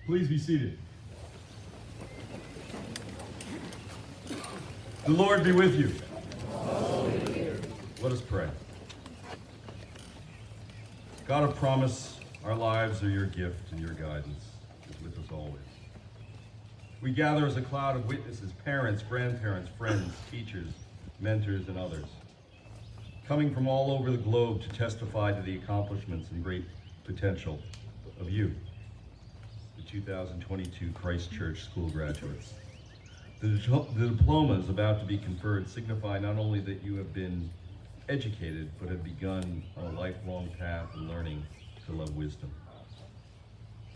Please be seated. The Lord be with you. Let us pray. God of promise, our lives are your gift and your guidance is with us always. We gather as a cloud of witnesses, parents, grandparents, friends, teachers, mentors, and others, coming from all over the globe to testify to the accomplishments and great potential of you, the 2022 Christchurch School graduates. The diploma is about to be conferred signify not only that you have been educated, but have begun on a lifelong path in learning to love wisdom.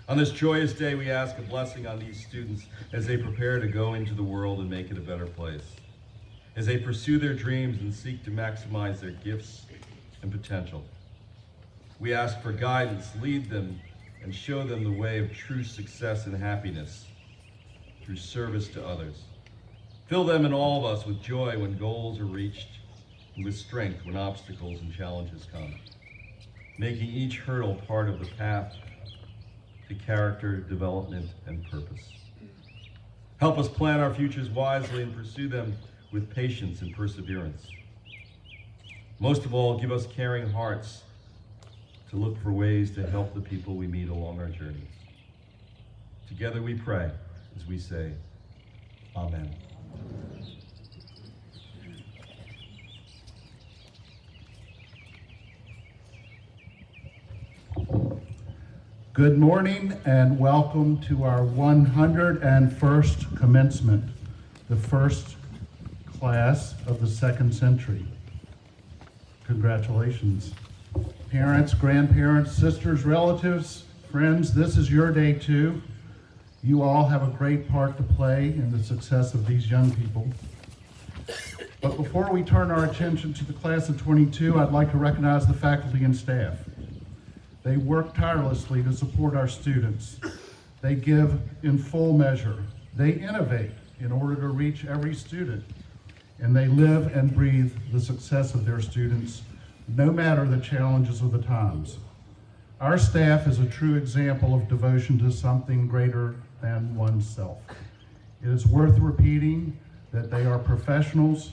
On this joyous day, we ask a blessing on these students as they prepare to go into the world and make it a better place, as they pursue their dreams and seek to maximize their gifts and potential. We ask for guidance, lead them, and show them the way of true success and happiness through service to others. Fill them and all of us with joy when goals are reached, and with strength when obstacles and challenges come, making each hurdle part of the path to character development and purpose. Help us plan our futures wisely and pursue them with patience and perseverance. Most of all, give us caring hearts to look for ways to help the people we meet along our journeys. Together we pray as we say, Amen. Good morning and welcome to our 101st commencement, the first class of the second century. Congratulations. Parents, grandparents, sisters, relatives, friends, this is your day too. You all have a great part to play in the success of these young people. But before we turn our attention to the class of 22, I'd like to recognize the faculty and staff. They work tirelessly to support our students. They give in full measure. They innovate in order to reach every student. And they live and breathe the success of their students, no matter the challenges of the times. Our staff is a true example of devotion to something greater than oneself. It is worth repeating that they are professionals,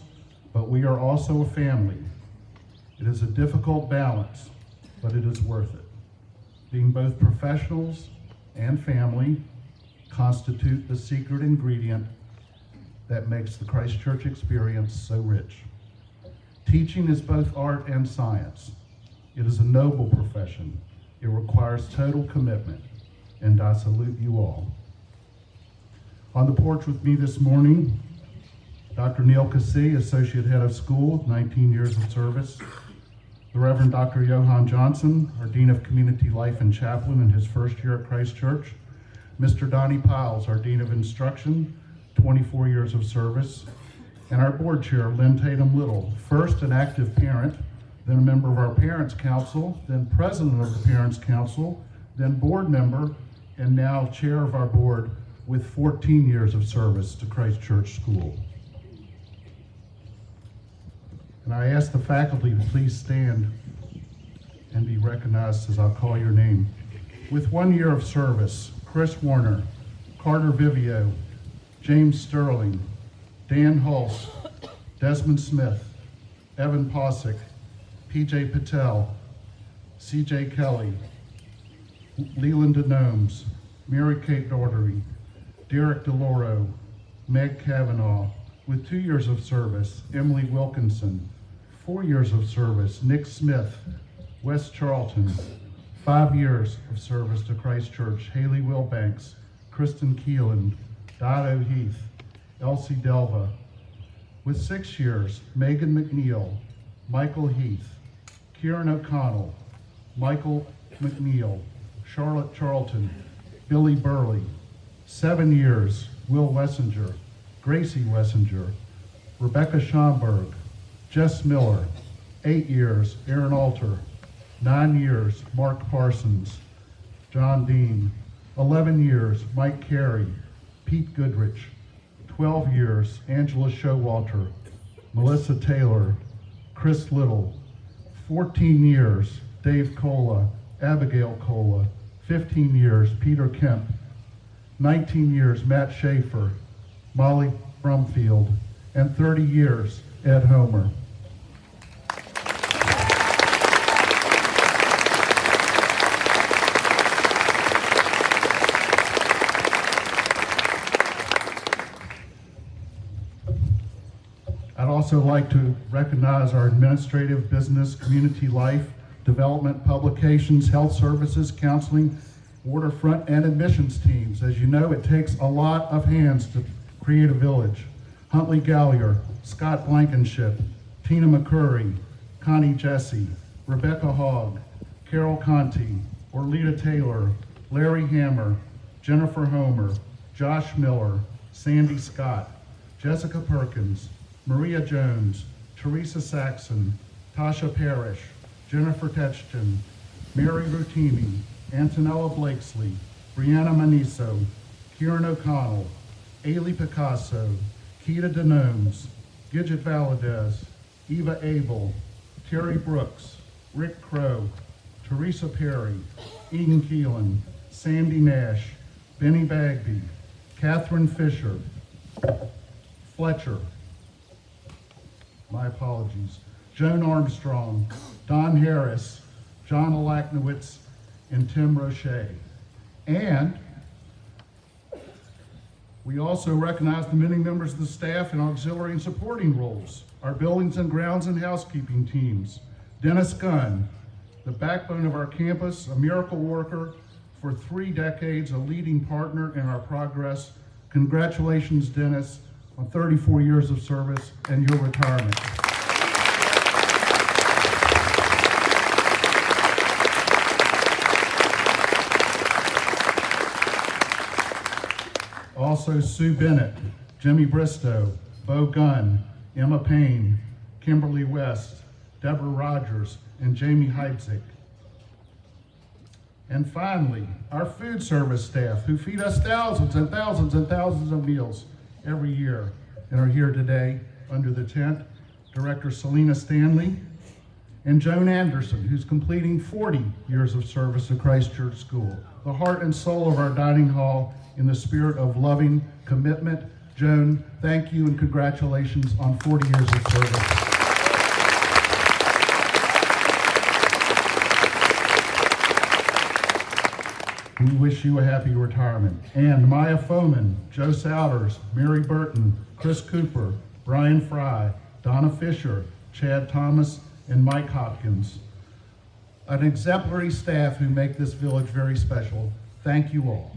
but we are also a family. It is a difficult balance, but it is worth it. Being both professionals and family constitute the secret ingredient that makes the Christchurch experience so rich. Teaching is both art and science. It is a noble profession. It requires total commitment, and I salute you all. On the porch with me this morning, Dr. Neil Cassie, Associate Head of School, 19 years of service. The Reverend Dr. Johan Johnson, our Dean of Community Life and Chaplain in his first year at Christchurch. Mr. Donnie Piles, our Dean of Instruction, 24 years of service. And our Board Chair, Lynn Tatum Little, first an active parent, then a member of our Parents Council, then President of the Parents Council, then Board Member, and now Chair of our Board with 14 years of service to Christchurch School. And I ask the faculty to please stand and be recognized as I'll call your name. With 1 year of service, Chris Warner, Carter Vivio, James Sterling, Dan Hulse, Desmond Smith, Evan Posick, PJ Patel, CJ Kelly, Leland Denomes, Mary Kate Daugherty, Derek DeLauro, Meg Cavanaugh. With 2 years of service, Emily Wilkinson. 4 years of service, Nick Smith, West Charlton. 5 years of service to Christchurch, Haley Wilbanks, Kristen Keeland, Dido Heath, Elsie Delva. With 6 years, Megan McNeil, Michael Heath, Kieran O'Connell, Michael McNeil, Charlotte Charlton, Billy Burley. 7 years, Will Wessinger, Gracie Wessinger, Rebecca Schomburg, Jess Miller. 8 years, Aaron Alter. 9 years, Mark Parsons, John Dean. 11 years, Mike Carey, Pete Goodrich. 12 years, Angela Showalter, Melissa Taylor, Chris Little. 14 years, Dave Cola, Abigail Cola. 15 years, Peter Kemp. 19 years, Matt Schaefer, Molly Brumfield, and 30 years, Ed Homer. I'd also like to recognize our administrative, business, community life, development, publications, health services, counseling, waterfront, and admissions teams. As you know, it takes a lot of hands to create a village. Huntley Gallier, Scott Blankenship, Tina McCurry, Connie Jesse, Rebecca Hogg, Carol Conti, Orlita Taylor, Larry Hammer, Jennifer Homer, Josh Miller, Sandy Scott, Jessica Perkins, Maria Jones, Teresa Saxon, Tasha Parrish, Jennifer Tetchton, Mary Rutini, Antonella Blakesley, Brianna Maniso, Kieran O'Connell, Ailey Picasso, Keita Denomes, Gidget Valadez, Eva Abel, Terry Brooks, Rick Crow, Teresa Perry, Eden Keelan, Sandy Nash, Benny Bagby, Catherine Fisher, Fletcher, my apologies, Joan Armstrong, Don Harris, John Alaknowitz, and Tim Roche. And we also recognize the many members of the staff in auxiliary and supporting roles, our buildings and grounds and housekeeping teams. Dennis Gunn, the backbone of our campus, a miracle worker for 3 decades, a leading partner in our progress. Congratulations, Dennis, on 34 years of service and your retirement. Also, Sue Bennett, Jimmy Bristow, Bo Gunn, Emma Payne, Kimberly West, Deborah Rogers, and Jamie Heidzik. And finally, our food service staff who feed us thousands and thousands and thousands of meals every year and are here today under the tent. Director Selena Stanley and Joan Anderson, who's completing 40 years of service at Christchurch School, the heart and soul of our dining hall in the spirit of loving commitment. Joan, thank you and congratulations on 40 years of service. We wish you a happy retirement. And Maya Foman, Joe Souders, Mary Burton, Chris Cooper, Brian Fry, Donna Fisher, Chad Thomas, and Mike Hopkins. An exemplary staff who make this village very special. Thank you all.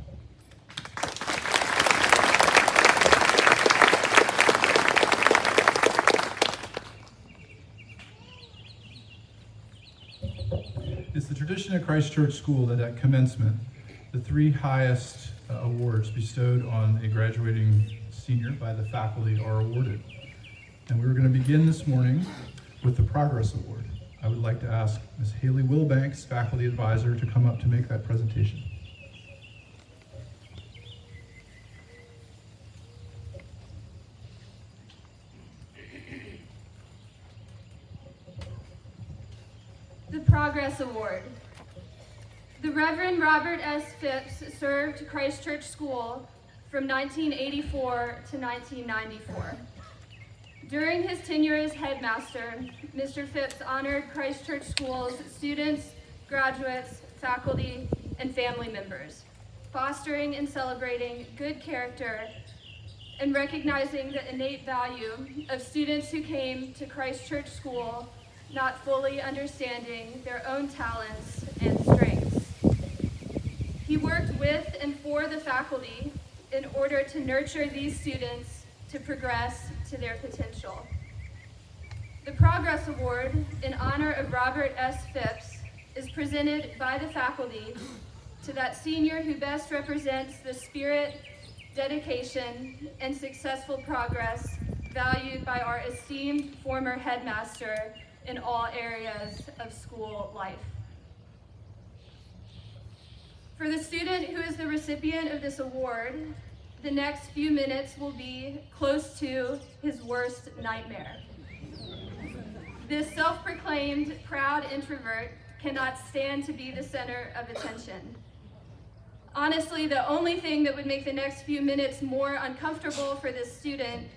It's the tradition at Christchurch School that at commencement, the 3 highest awards bestowed on a graduating senior by the faculty are awarded. And we're going to begin this morning with the Progress Award. I would like to ask Ms. Haley Wilbanks, faculty advisor, to come up to make that presentation. The Progress Award. The Reverend Robert S. Phipps served Christchurch School from 1984 to 1994. During his tenure as headmaster, Mr. Phipps honored Christchurch School's students, graduates, faculty, and family members, fostering and celebrating good character and recognizing the innate value of students who came to Christchurch School not fully understanding their own talents and strengths. He worked with and for the faculty in order to nurture these students to progress to their potential. The Progress Award in honor of Robert S. Phipps is presented by the faculty to that senior who best represents the spirit, dedication, and successful progress valued by our esteemed former headmaster in all areas of school life. For the student who is the recipient of this award, the next few minutes will be close to his worst nightmare. This self-proclaimed proud introvert cannot stand to be the center of attention. Honestly, the only thing that would make the next few minutes more uncomfortable for this student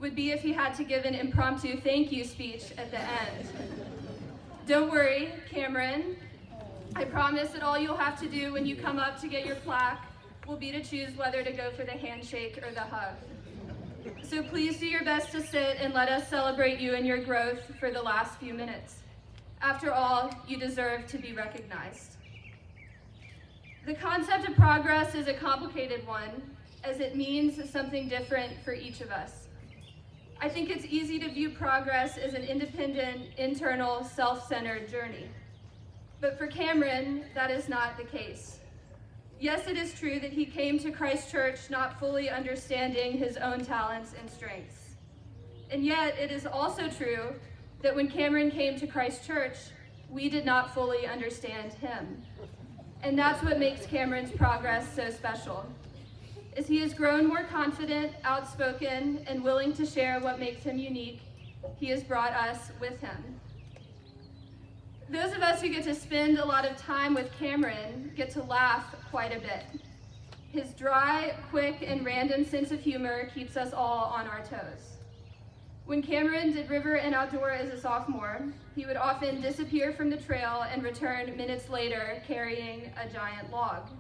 would be if he had to give an impromptu thank you speech at the end. Don't worry, Cameron. I promise that all you'll have to do when you come up to get your plaque will be to choose whether to go for the handshake or the hug. So please do your best to sit and let us celebrate you and your growth for the last few minutes. After all, you deserve to be recognized. The concept of progress is a complicated one, as it means something different for each of us. I think it's easy to view progress as an independent, internal, self-centered journey. But for Cameron, that is not the case. Yes, it is true that he came to Christchurch not fully understanding his own talents and strengths. And yet, it is also true that when Cameron came to Christchurch, we did not fully understand him. And that's what makes Cameron's progress so special. As he has grown more confident, outspoken, and willing to share what makes him unique, he has brought us with him. Those of us who get to spend a lot of time with Cameron get to laugh quite a bit. His dry, quick, and random sense of humor keeps us all on our toes. When Cameron did river and outdoor as a sophomore, he would often disappear from the trail and return minutes later carrying a giant log.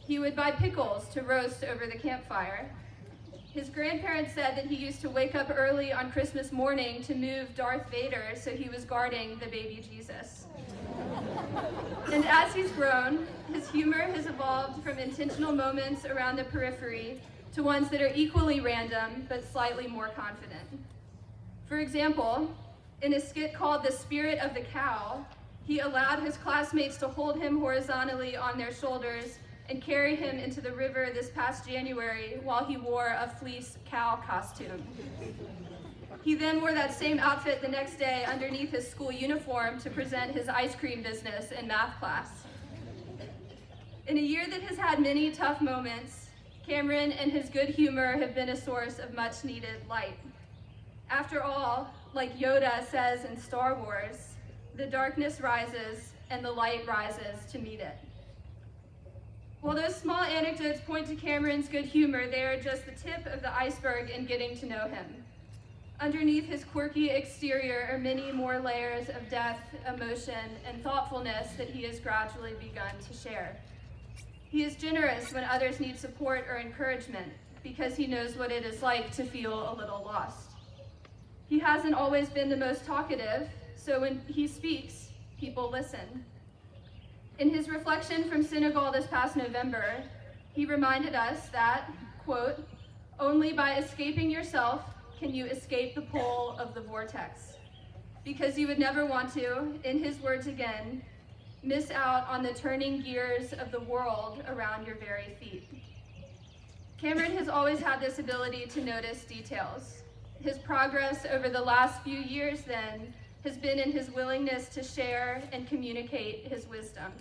He would buy pickles to roast over the campfire. His grandparents said that he used to wake up early on Christmas morning to move Darth Vader so he was guarding the baby Jesus. And as he's grown, his humor has evolved from intentional moments around the periphery to ones that are equally random but slightly more confident. For example, in a skit called The Spirit of the Cow, he allowed his classmates to hold him horizontally on their shoulders and carry him into the river this past January while he wore a fleece cow costume. He then wore that same outfit the next day underneath his school uniform to present his ice cream business in math class. In a year that has had many tough moments, Cameron and his good humor have been a source of much needed light. After all, like Yoda says in Star Wars, the darkness rises and the light rises to meet it. While those small anecdotes point to Cameron's good humor, they are just the tip of the iceberg in getting to know him. Underneath his quirky exterior are many more layers of depth, emotion, and thoughtfulness that he has gradually begun to share. He is generous when others need support or encouragement because he knows what it is like to feel a little lost. He hasn't always been the most talkative, so when he speaks, people listen. In his reflection from Senegal this past November, he reminded us that, quote, "Only by escaping yourself can you escape the pull of the vortex, because you would never want to, in his words again, miss out on the turning gears of the world around your very feet." Cameron has always had this ability to notice details. His progress over the last few years, then, has been in his willingness to share and communicate his wisdom.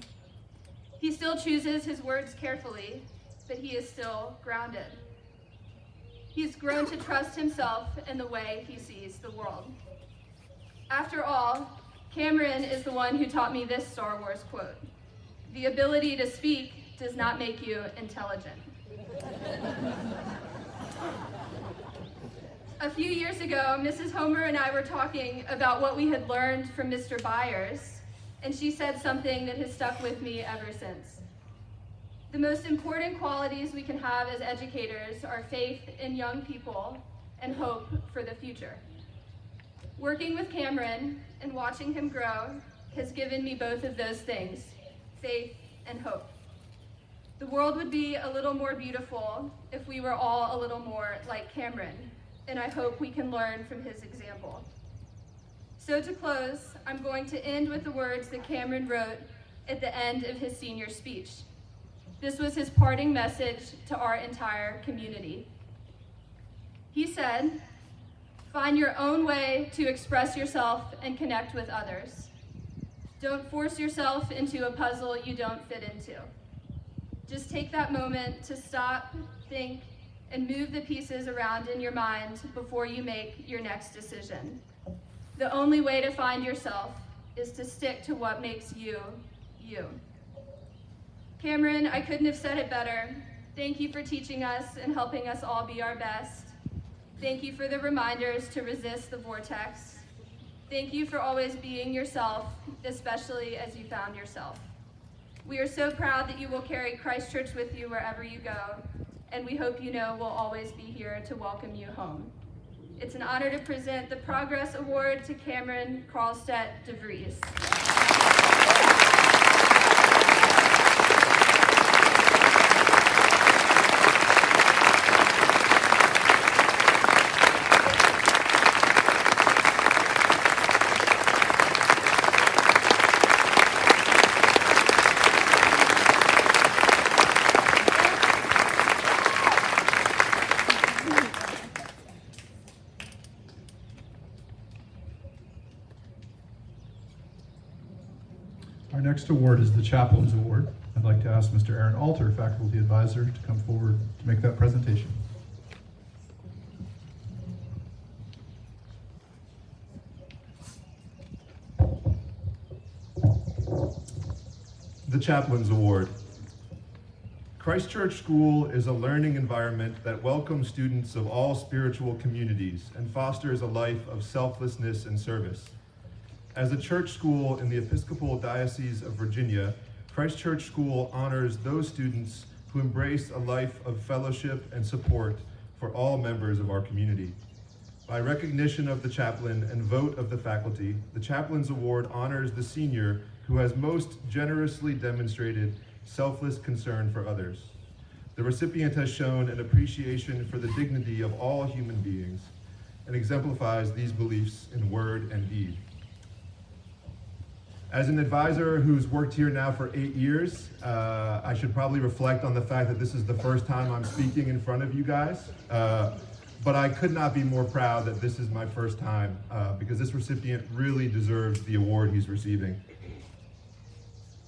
He still chooses his words carefully, but he is still grounded. He's grown to trust himself and the way he sees the world. After all, Cameron is the one who taught me this Star Wars quote: "The ability to speak does not make you intelligent." A few years ago, Mrs. Homer and I were talking about what we had learned from Mr. Byers, and she said something that has stuck with me ever since. The most important qualities we can have as educators are faith in young people and hope for the future. Working with Cameron and watching him grow has given me both of those things, faith and hope. The world would be a little more beautiful if we were all a little more like Cameron, and I hope we can learn from his example. So to close, I'm going to end with the words that Cameron wrote at the end of his senior speech. This was his parting message to our entire community. He said, "Find your own way to express yourself and connect with others. Don't force yourself into a puzzle you don't fit into. Just take that moment to stop, think, and move the pieces around in your mind before you make your next decision. The only way to find yourself is to stick to what makes you, you." Cameron, I couldn't have said it better. Thank you for teaching us and helping us all be our best. Thank you for the reminders to resist the vortex. Thank you for always being yourself, especially as you found yourself. We are so proud that you will carry Christchurch with you wherever you go, and we hope you know we'll always be here to welcome you home. It's an honor to present the Progress Award to Cameron Carlstedt DeVries. Our next award is the Chaplain's Award. I'd like to ask Mr. Aaron Alter, Faculty Advisor, to come forward to make that presentation. The Chaplain's Award. Christchurch School is a learning environment that welcomes students of all spiritual communities and fosters a life of selflessness and service. As a church school in the Episcopal Diocese of Virginia, Christchurch School honors those students who embrace a life of fellowship and support for all members of our community. By recognition of the chaplain and vote of the faculty, the Chaplain's Award honors the senior who has most generously demonstrated selfless concern for others. The recipient has shown an appreciation for the dignity of all human beings and exemplifies these beliefs in word and deed. As an advisor who's worked here now for 8 years, I should probably reflect on the fact that this is the first time I'm speaking in front of you guys. But I could not be more proud that this is my first time because this recipient really deserves the award he's receiving.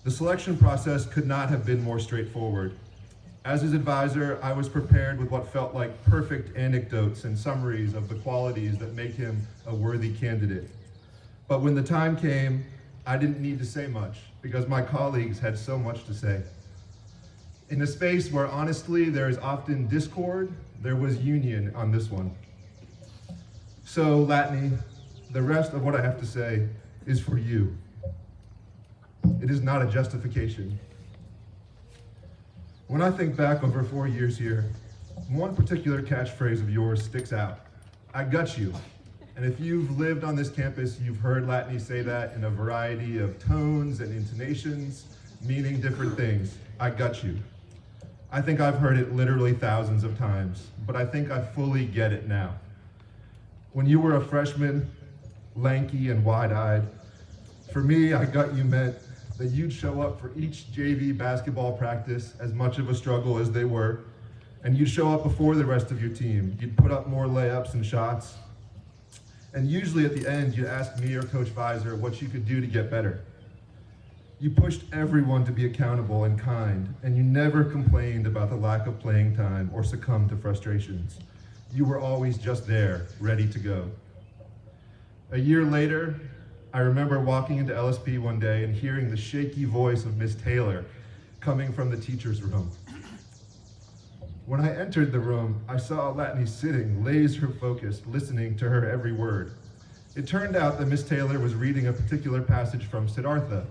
The selection process could not have been more straightforward. As his advisor, I was prepared with what felt like perfect anecdotes and summaries of the qualities that make him a worthy candidate. But when the time came, I didn't need to say much because my colleagues had so much to say. In a space where honestly there is often discord, there was union on this one. So Latney, the rest of what I have to say is for you. It is not a justification. When I think back over 4 years here, one particular catchphrase of yours sticks out. I got you. And if you've lived on this campus, you've heard Latney say that in a variety of tones and intonations, meaning different things. I got you. I think I've heard it literally thousands of times, but I think I fully get it now. When you were a freshman, lanky and wide-eyed, for me, I got you meant that you'd show up for each JV basketball practice, as much of a struggle as they were, and you'd show up before the rest of your team. You'd put up more layups and shots. And usually at the end, you'd ask me or Coach Visor what you could do to get better. You pushed everyone to be accountable and kind, and you never complained about the lack of playing time or succumbed to frustrations. You were always just there, ready to go. A year later, I remember walking into LSP one day and hearing the shaky voice of Miss Taylor coming from the teacher's room. When I entered the room, I saw Latney sitting, laser-focused, listening to her every word. It turned out that Miss Taylor was reading a particular passage from Siddhartha.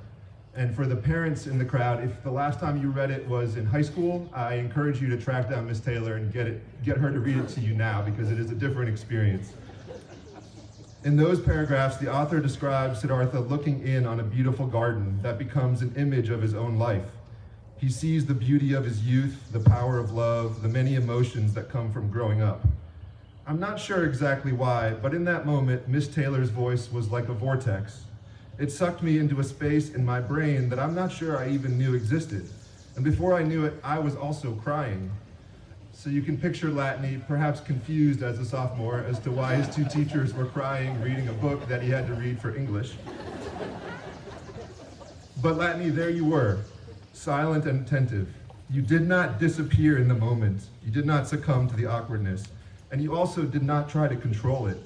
And for the parents in the crowd, if the last time you read it was in high school, I encourage you to track down Miss Taylor and get her to read it to you now, because it is a different experience. In those paragraphs, the author describes Siddhartha looking in on a beautiful garden that becomes an image of his own life. He sees the beauty of his youth, the power of love, the many emotions that come from growing up. I'm not sure exactly why, but in that moment, Miss Taylor's voice was like a vortex. It sucked me into a space in my brain that I'm not sure I even knew existed. And before I knew it, I was also crying. So you can picture Latney, perhaps confused as a sophomore as to why his two teachers were crying reading a book that he had to read for English. But Latney, there you were, silent and attentive. You did not disappear in the moment. You did not succumb to the awkwardness. And you also did not try to control it.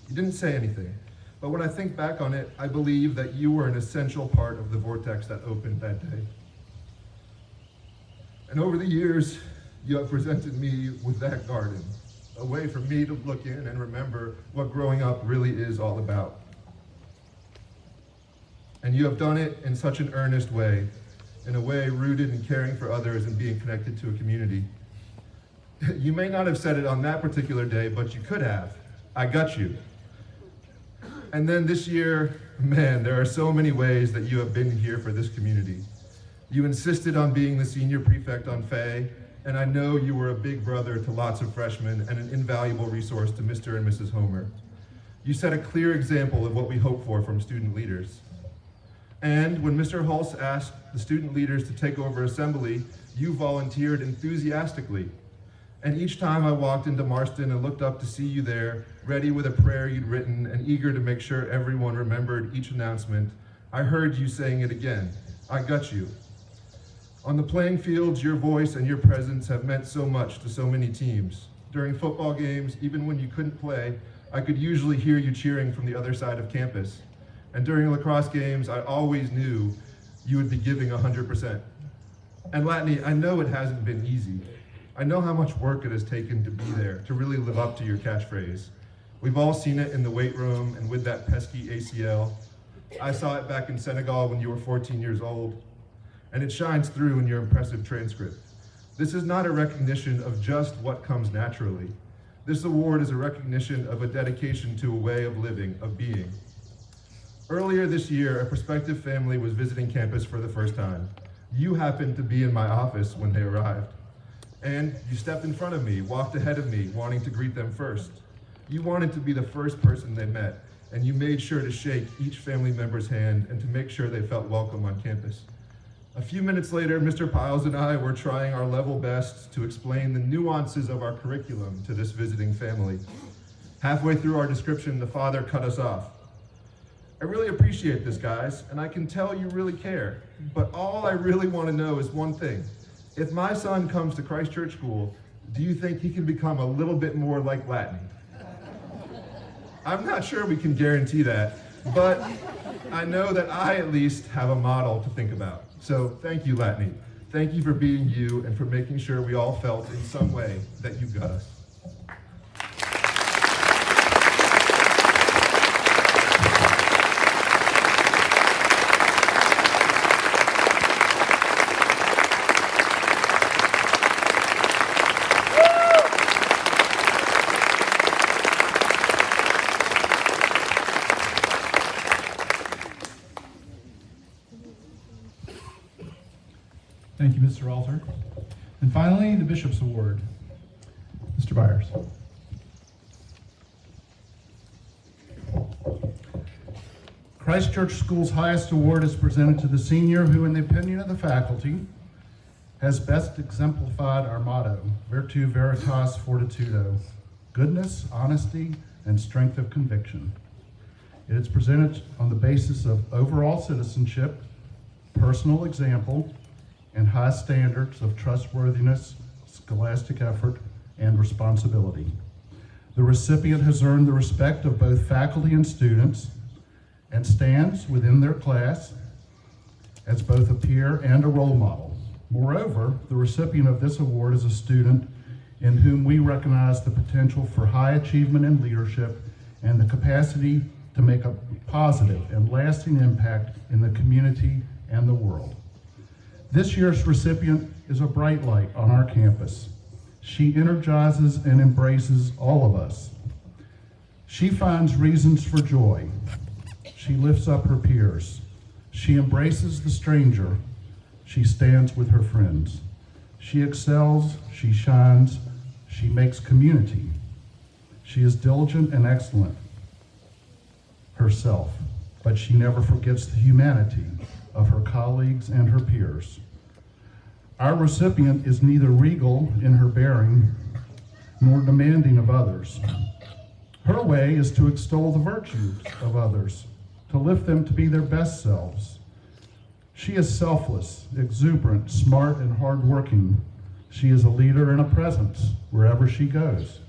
You didn't say anything. But when I think back on it, I believe that you were an essential part of the vortex that opened that day. And over the years, you have presented me with that garden, a way for me to look in and remember what growing up really is all about. And you have done it in such an earnest way, in a way rooted in caring for others and being connected to a community. You may not have said it on that particular day, but you could have. I got you. And then this year, man, there are so many ways that you have been here for this community. You insisted on being the senior prefect on Fay, and I know you were a big brother to lots of freshmen and an invaluable resource to Mr. and Mrs. Homer. You set a clear example of what we hope for from student leaders. And when Mr. Hulse asked the student leaders to take over assembly, you volunteered enthusiastically. And each time I walked into Marston and looked up to see you there, ready with a prayer you'd written and eager to make sure everyone remembered each announcement, I heard you saying it again, I got you. On the playing fields, your voice and your presence have meant so much to so many teams. During football games, even when you couldn't play, I could usually hear you cheering from the other side of campus. And during lacrosse games, I always knew you would be giving 100%. And Latney, I know it hasn't been easy. I know how much work it has taken to be there, to really live up to your catchphrase. We've all seen it in the weight room and with that pesky ACL. I saw it back in Senegal when you were 14 years old, and it shines through in your impressive transcript. This is not a recognition of just what comes naturally. This award is a recognition of a dedication to a way of living, of being. Earlier this year, a prospective family was visiting campus for the first time. You happened to be in my office when they arrived. And you stepped in front of me, walked ahead of me, wanting to greet them first. You wanted to be the first person they met, and you made sure to shake each family member's hand and to make sure they felt welcome on campus. A few minutes later, Mr. Piles and I were trying our level best to explain the nuances of our curriculum to this visiting family. Halfway through our description, the father cut us off. I really appreciate this, guys, and I can tell you really care, but all I really want to know is one thing. If my son comes to Christchurch School, do you think he can become a little bit more like Latney? I'm not sure we can guarantee that, but I know that I at least have a model to think about. So thank you, Latney. Thank you for being you and for making sure we all felt in some way that you got us. Thank you, Mr. Alter. And finally, the Bishop's Award. Mr. Byers. Christchurch School's highest award is presented to the senior who, in the opinion of the faculty, has best exemplified our motto, Virtu Veritas Fortitudo, goodness, honesty, and strength of conviction. It is presented on the basis of overall citizenship, personal example, and high standards of trustworthiness, scholastic effort, and responsibility. The recipient has earned the respect of both faculty and students and stands within their class as both a peer and a role model. Moreover, the recipient of this award is a student in whom we recognize the potential for high achievement in leadership and the capacity to make a positive and lasting impact in the community and the world. This year's recipient is a bright light on our campus. She energizes and embraces all of us. She finds reasons for joy. She lifts up her peers. She embraces the stranger. She stands with her friends. She excels, she shines, she makes community. She is diligent and excellent herself, but she never forgets the humanity of her colleagues and her peers. Our recipient is neither regal in her bearing nor demanding of others. Her way is to extol the virtues of others, to lift them to be their best selves. She is selfless, exuberant, smart, and hardworking. She is a leader and a presence wherever she goes.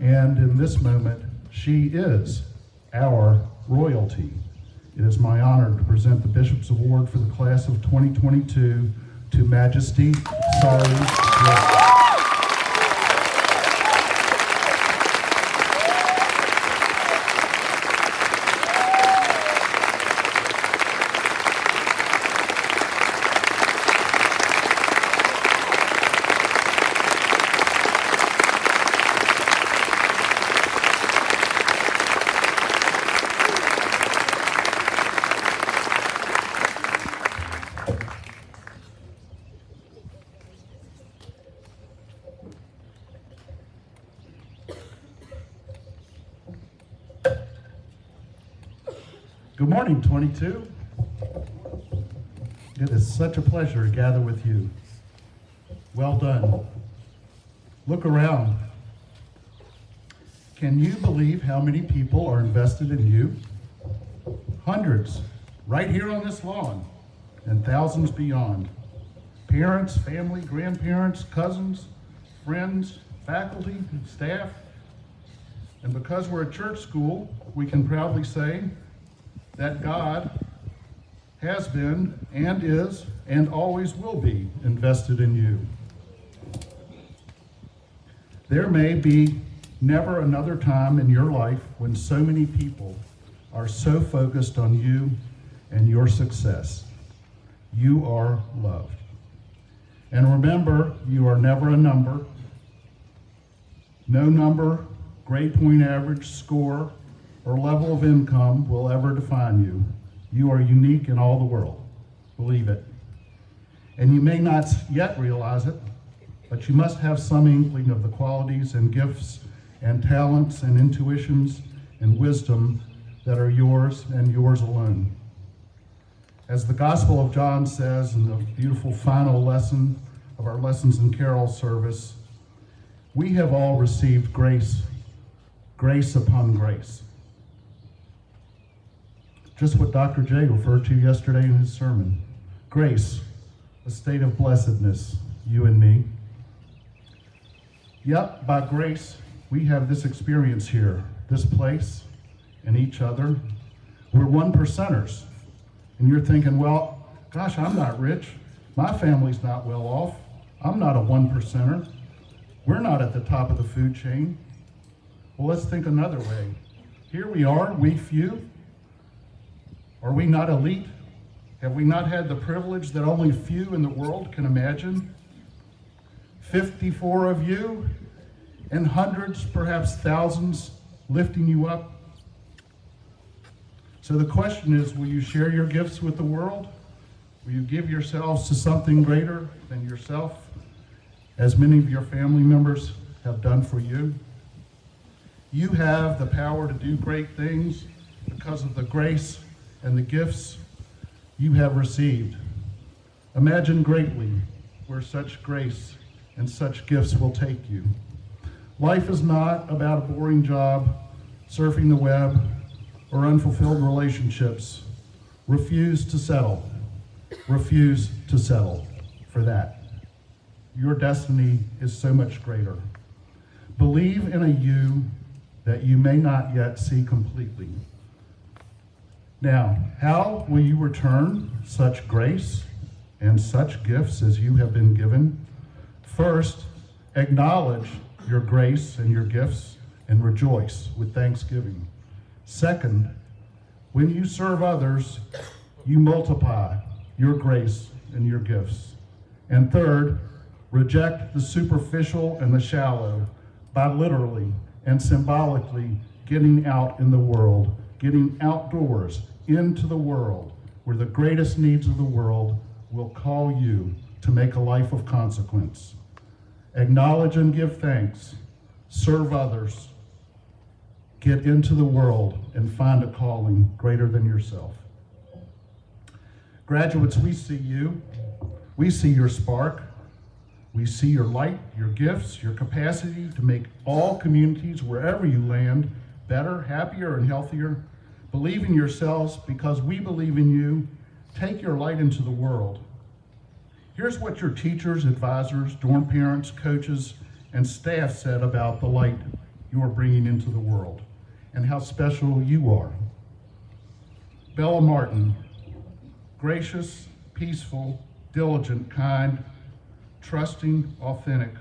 And in this moment, she is our royalty. It is my honor to present the Bishop's Award for the class of 2022 to Majesty Sorry. Good morning, 22. It is such a pleasure to gather with you. Well done. Look around. Can you believe how many people are invested in you? Hundreds, right here on this lawn, and thousands beyond. Parents, family, grandparents, cousins, friends, faculty, staff. And because we're a church school, we can proudly say that God has been and is and always will be invested in you. There may be never another time in your life when so many people are so focused on you and your success. You are loved. And remember, you are never a number. No number, grade point average, score, or level of income will ever define you. You are unique in all the world. Believe it. And you may not yet realize it, but you must have some inkling of the qualities and gifts and talents and intuitions and wisdom that are yours and yours alone. As the Gospel of John says in the beautiful final lesson of our Lessons in Carol service, we have all received grace, grace upon grace. Just what Dr. J referred to yesterday in his sermon. Grace, a state of blessedness, you and me. Yep, by grace, we have this experience here, this place, and each other. We're 1%ers. And you're thinking, well, gosh, I'm not rich. My family's not well off. I'm not a 1%er. We're not at the top of the food chain. Well, let's think another way. Here we are, we few. Are we not elite? Have we not had the privilege that only few in the world can imagine? 54 of you, and hundreds, perhaps thousands, lifting you up. So the question is, will you share your gifts with the world? Will you give yourselves to something greater than yourself, as many of your family members have done for you? You have the power to do great things because of the grace and the gifts you have received. Imagine greatly where such grace and such gifts will take you. Life is not about a boring job, surfing the web, or unfulfilled relationships. Refuse to settle. Refuse to settle for that. Your destiny is so much greater. Believe in a you that you may not yet see completely. Now, how will you return such grace and such gifts as you have been given? First, acknowledge your grace and your gifts and rejoice with thanksgiving. Second, when you serve others, you multiply your grace and your gifts. And third, reject the superficial and the shallow by literally and symbolically getting out in the world, getting outdoors into the world where the greatest needs of the world will call you to make a life of consequence. Acknowledge and give thanks, serve others, get into the world and find a calling greater than yourself. Graduates, we see you. We see your spark. We see your light, your gifts, your capacity to make all communities, wherever you land, better, happier, and healthier. Believe in yourselves because we believe in you. Take your light into the world. Here's what your teachers, advisors, dorm parents, coaches, and staff said about the light you are bringing into the world and how special you are. Bella Martin, gracious, peaceful, diligent, kind, trusting, authentic,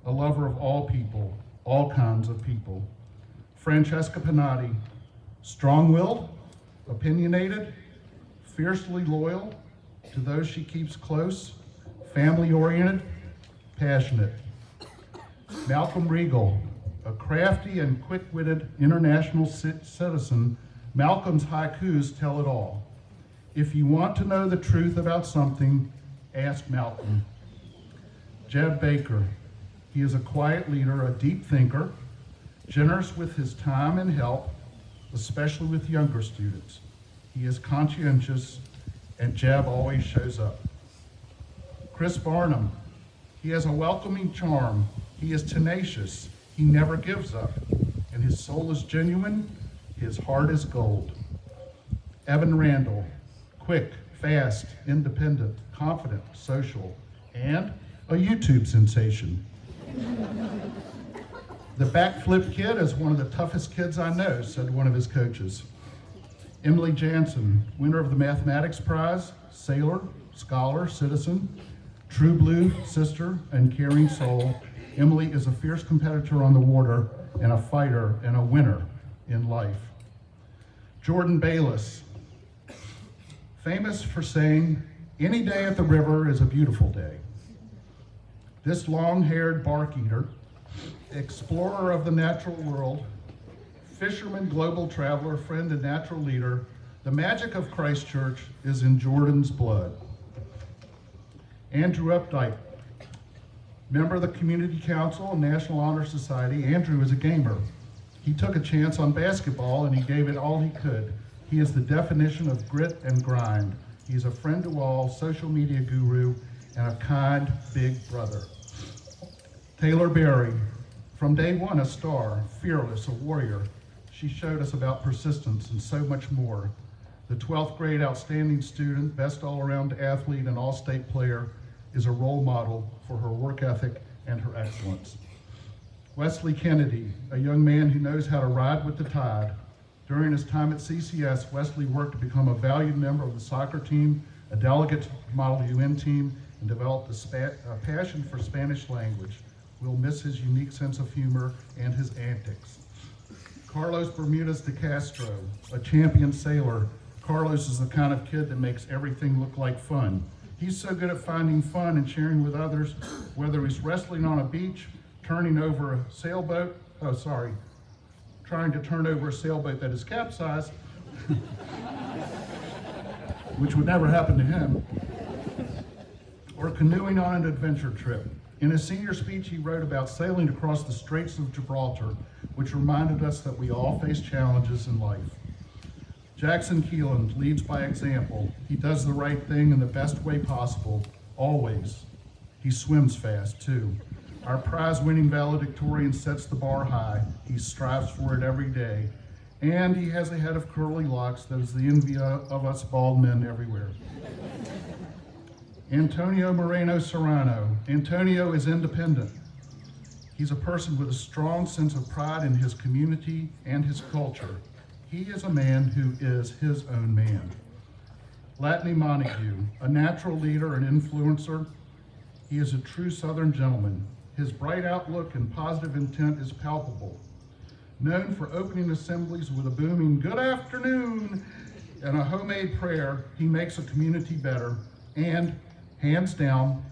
a lover of all people, all kinds of people. Francesca Panatti, strong-willed, opinionated, fiercely loyal to those she keeps close, family-oriented, passionate. Malcolm Regal, a crafty and quick-witted international citizen, Malcolm's haikus tell it all. If you want to know the truth about something, ask Malcolm. Jeb Baker, he is a quiet leader, a deep thinker, generous with his time and help, especially with younger students. He is conscientious, and Jeb always shows up. Chris Barnum, he has a welcoming charm. He is tenacious. He never gives up, and his soul is genuine. His heart is gold. Evan Randall, quick, fast, independent, confident, social, and a YouTube sensation. The backflip kid is one of the toughest kids I know, said one of his coaches. Emily Jansen, winner of the Mathematics Prize, sailor, scholar, citizen, true blue sister, and caring soul. Emily is a fierce competitor on the water and a fighter and a winner in life. Jordan Bayless, famous for saying, any day at the river is a beautiful day. This long-haired bark eater, explorer of the natural world, fisherman, global traveler, friend, and natural leader, the magic of Christchurch is in Jordan's blood. Andrew Updike, member of the Community Council and National Honor Society. Andrew is a gamer. He took a chance on basketball and he gave it all he could. He is the definition of grit and grind. He's a friend to all, social media guru, and a kind big brother. Taylor Berry, from day one a star, fearless, a warrior. She showed us about persistence and so much more. The 12th grade outstanding student, best all-around athlete and all-state player, is a role model for her work ethic and her excellence. Wesley Kennedy, a young man who knows how to ride with the tide. During his time at CCS, Wesley worked to become a valued member of the soccer team, a delegate to the Model UN team, and developed a passion for Spanish language. We'll miss his unique sense of humor and his antics. Carlos Bermudez de Castro, a champion sailor. Carlos is the kind of kid that makes everything look like fun. He's so good at finding fun and sharing with others, whether he's wrestling on a beach, turning over a sailboat, trying to turn over a sailboat that is capsized, which would never happen to him, or canoeing on an adventure trip. In his senior speech, he wrote about sailing across the Straits of Gibraltar, which reminded us that we all face challenges in life. Jackson Keeland leads by example. He does the right thing in the best way possible, always. He swims fast, too. Our prize-winning valedictorian sets the bar high. He strives for it every day. And he has a head of curly locks that is the envy of us bald men everywhere. Antonio Moreno Serrano. Antonio is independent. He's a person with a strong sense of pride in his community and his culture. He is a man who is his own man. Latney Montague, a natural leader and influencer. He is a true Southern gentleman. His bright outlook and positive intent is palpable. Known for opening assemblies with a booming "good afternoon" and a homemade prayer, he makes a community better. And, hands down,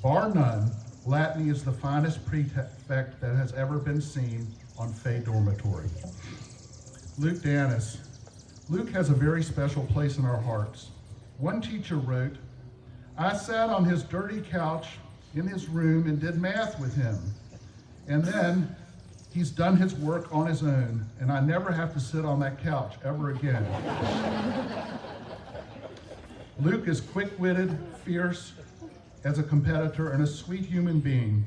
bar none, Latney is the finest prefect that has ever been seen on Fay Dormitory. Luke Danis. Luke has a very special place in our hearts. One teacher wrote, "I sat on his dirty couch in his room and did math with him. And then he's done his work on his own, and I never have to sit on that couch ever again." Luke is quick-witted, fierce as a competitor, and a sweet human being.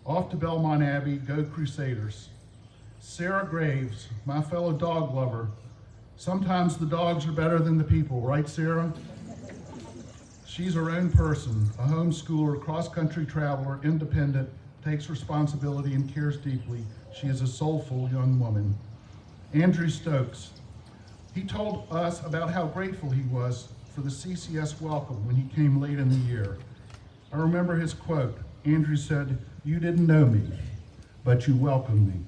Off to Belmont Abbey, go Crusaders. Sarah Graves, my fellow dog lover. Sometimes the dogs are better than the people, right, Sarah? She's her own person, a homeschooler, cross-country traveler, independent, takes responsibility and cares deeply. She is a soulful young woman. Andrew Stokes. He told us about how grateful he was for the CCS welcome when he came late in the year. I remember his quote, Andrew said, "You didn't know me, but you welcomed me."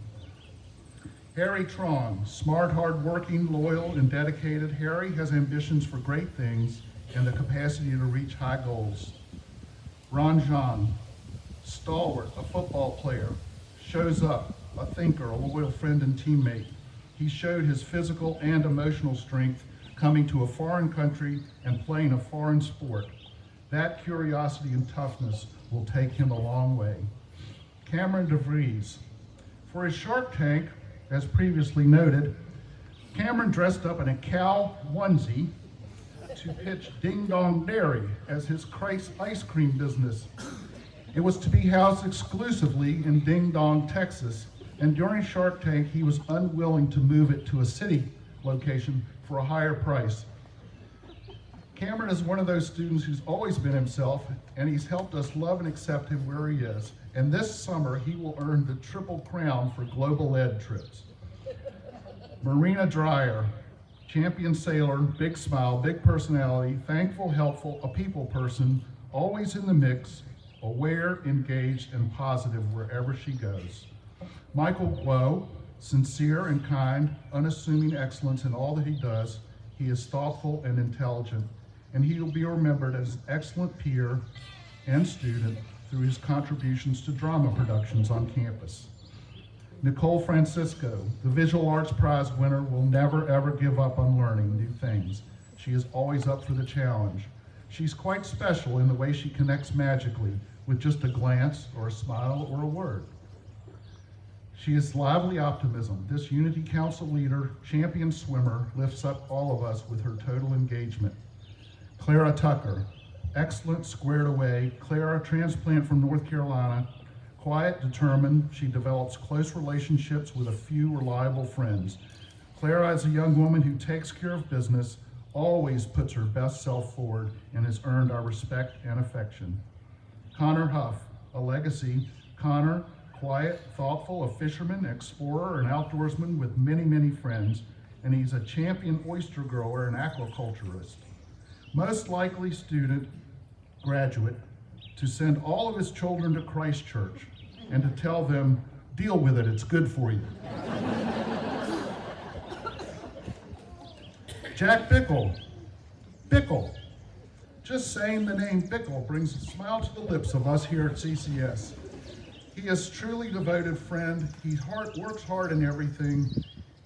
Harry Tron, smart, hardworking, loyal, and dedicated. Harry has ambitions for great things and the capacity to reach high goals. Ron John, stalwart, a football player, shows up, a thinker, a loyal friend and teammate. He showed his physical and emotional strength coming to a foreign country and playing a foreign sport. That curiosity and toughness will take him a long way. Cameron DeVries, for his Shark Tank, as previously noted, Cameron dressed up in a cow onesie to pitch Ding Dong Dairy as his Christ ice cream business. It was to be housed exclusively in Ding Dong, Texas, and during Shark Tank, he was unwilling to move it to a city location for a higher price. Cameron is one of those students who's always been himself, and he's helped us love and accept him where he is. And this summer, he will earn the Triple Crown for global ed trips. Marina Dreyer, champion sailor, big smile, big personality, thankful, helpful, a people person, always in the mix, aware, engaged, and positive wherever she goes. Michael Guo, sincere and kind, unassuming excellence in all that he does. He is thoughtful and intelligent, and he will be remembered as an excellent peer and student through his contributions to drama productions on campus. Nicole Francisco, the Visual Arts Prize winner, will never ever give up on learning new things. She is always up for the challenge. She's quite special in the way she connects magically with just a glance or a smile or a word. She is lively optimism. This Unity Council leader, champion swimmer, lifts up all of us with her total engagement. Clara Tucker, excellent, squared away. Clara, transplant from North Carolina, quiet, determined. She develops close relationships with a few reliable friends. Clara is a young woman who takes care of business, always puts her best self forward, and has earned our respect and affection. Connor Huff, a legacy. Connor, quiet, thoughtful, a fisherman, explorer, and outdoorsman with many, many friends, and he's a champion oyster grower and aquaculturist. Most likely student, graduate, to send all of his children to Christchurch and to tell them, deal with it, it's good for you. Jack Bickle. Bickle. Just saying the name Bickle brings a smile to the lips of us here at CCS. He is truly devoted friend. He works hard in everything.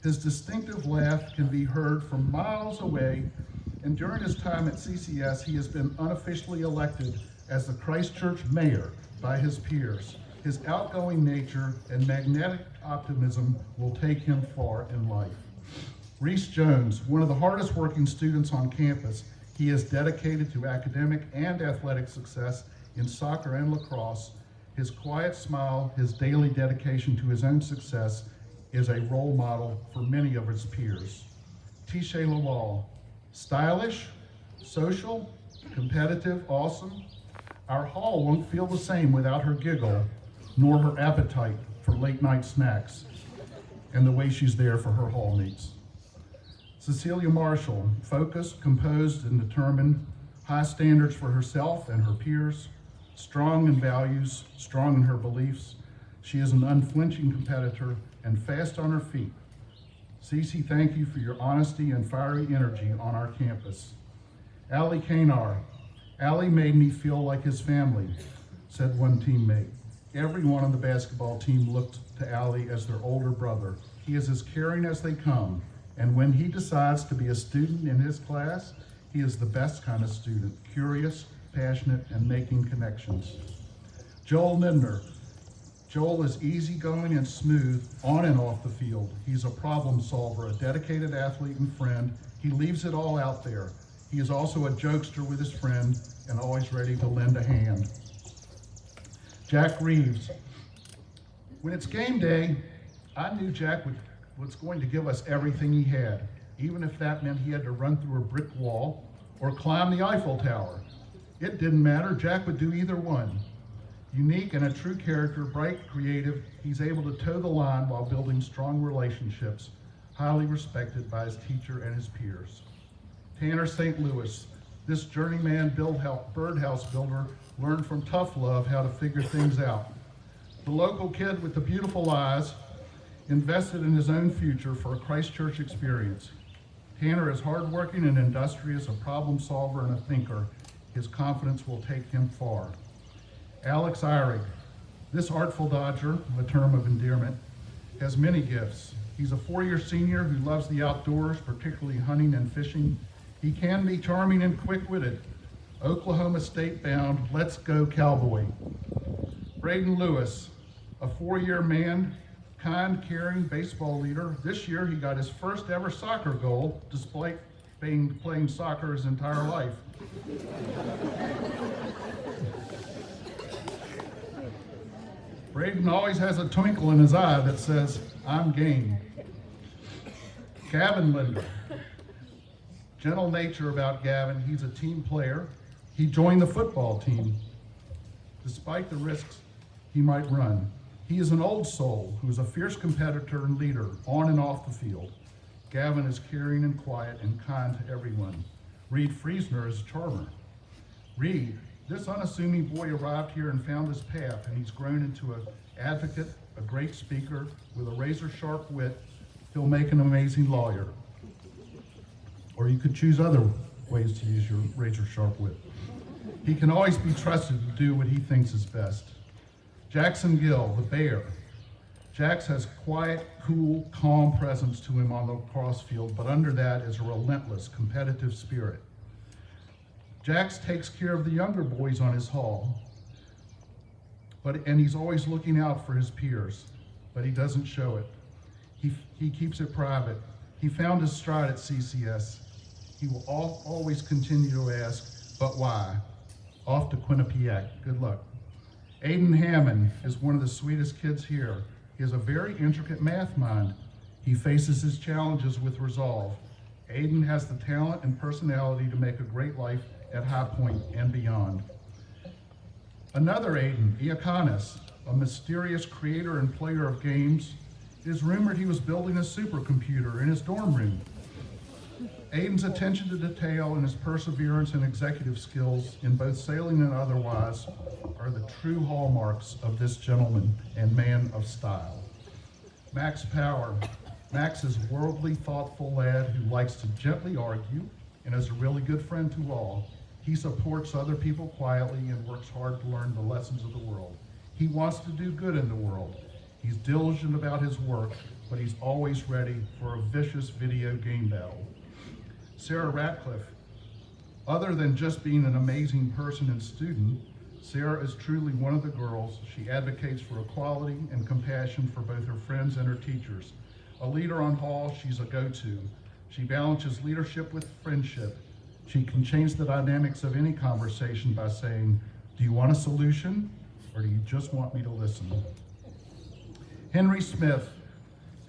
His distinctive laugh can be heard from miles away. And during his time at CCS, he has been unofficially elected as the Christchurch mayor by his peers. His outgoing nature and magnetic optimism will take him far in life. Reese Jones, one of the hardest working students on campus, he is dedicated to academic and athletic success in soccer and lacrosse. His quiet smile, his daily dedication to his own success is a role model for many of his peers. Tisha Lawal, stylish, social, competitive, awesome. Our hall won't feel the same without her giggle, nor her appetite for late night snacks, and the way she's there for her hallmates. Cecilia Marshall, focused, composed, and determined, high standards for herself and her peers, strong in values, strong in her beliefs. She is an unflinching competitor and fast on her feet. Cece, thank you for your honesty and fiery energy on our campus. Allie Kanar. Allie made me feel like his family, said one teammate. Everyone on the basketball team looked to Allie as their older brother. He is as caring as they come, and when he decides to be a student in his class, he is the best kind of student, curious, passionate, and making connections. Joel Nidner. Joel is easygoing and smooth on and off the field. He's a problem solver, a dedicated athlete and friend. He leaves it all out there. He is also a jokester with his friend and always ready to lend a hand. Jack Reeves. When it's game day, I knew Jack was going to give us everything he had, even if that meant he had to run through a brick wall or climb the Eiffel Tower. It didn't matter, Jack would do either one. Unique and a true character, bright, creative, he's able to toe the line while building strong relationships, highly respected by his teacher and his peers. Tanner St. Louis, this journeyman birdhouse builder learned from tough love how to figure things out. The local kid with the beautiful eyes invested in his own future for a Christchurch experience. Tanner is hardworking and industrious, a problem solver and a thinker. His confidence will take him far. Alex Eyrig, this artful dodger, a term of endearment, has many gifts. He's a four-year senior who loves the outdoors, particularly hunting and fishing. He can be charming and quick-witted. Oklahoma State-bound, let's go cowboy. Braden Lewis, a four-year man, kind, caring baseball leader. This year he got his first ever soccer goal, despite playing soccer his entire life. Braden always has a twinkle in his eye that says, I'm game. Gavin Linder, gentle nature about Gavin. He's a team player. He joined the football team, despite the risks he might run. He is an old soul who is a fierce competitor and leader on and off the field. Gavin is caring and quiet and kind to everyone. Reed Friesner is a charmer. Reed, this unassuming boy arrived here and found his path, and he's grown into an advocate, a great speaker with a razor-sharp wit. He'll make an amazing lawyer. Or you could choose other ways to use your razor-sharp wit. He can always be trusted to do what he thinks is best. Jackson Gill, the bear. Jax has quiet, cool, calm presence to him on the cross field, but under that is a relentless, competitive spirit. Jax takes care of the younger boys on his hall, and he's always looking out for his peers, but he doesn't show it. He keeps it private. He found his stride at CCS. He will always continue to ask, but why? Off to Quinnipiac. Good luck. Aiden Hammond is one of the sweetest kids here. He has a very intricate math mind. He faces his challenges with resolve. Aiden has the talent and personality to make a great life at High Point and beyond. Another Aiden, Iaconis, a mysterious creator and player of games. It is rumored he was building a supercomputer in his dorm room. Aiden's attention to detail and his perseverance and executive skills in both sailing and otherwise are the true hallmarks of this gentleman and man of style. Max Power. Max is a worldly, thoughtful lad who likes to gently argue and is a really good friend to all. He supports other people quietly and works hard to learn the lessons of the world. He wants to do good in the world. He's diligent about his work, but he's always ready for a vicious video game battle. Sarah Ratcliffe. Other than just being an amazing person and student, Sarah is truly one of the girls. She advocates for equality and compassion for both her friends and her teachers. A leader on hall, she's a go-to. She balances leadership with friendship. She can change the dynamics of any conversation by saying, do you want a solution, or do you just want me to listen? Henry Smith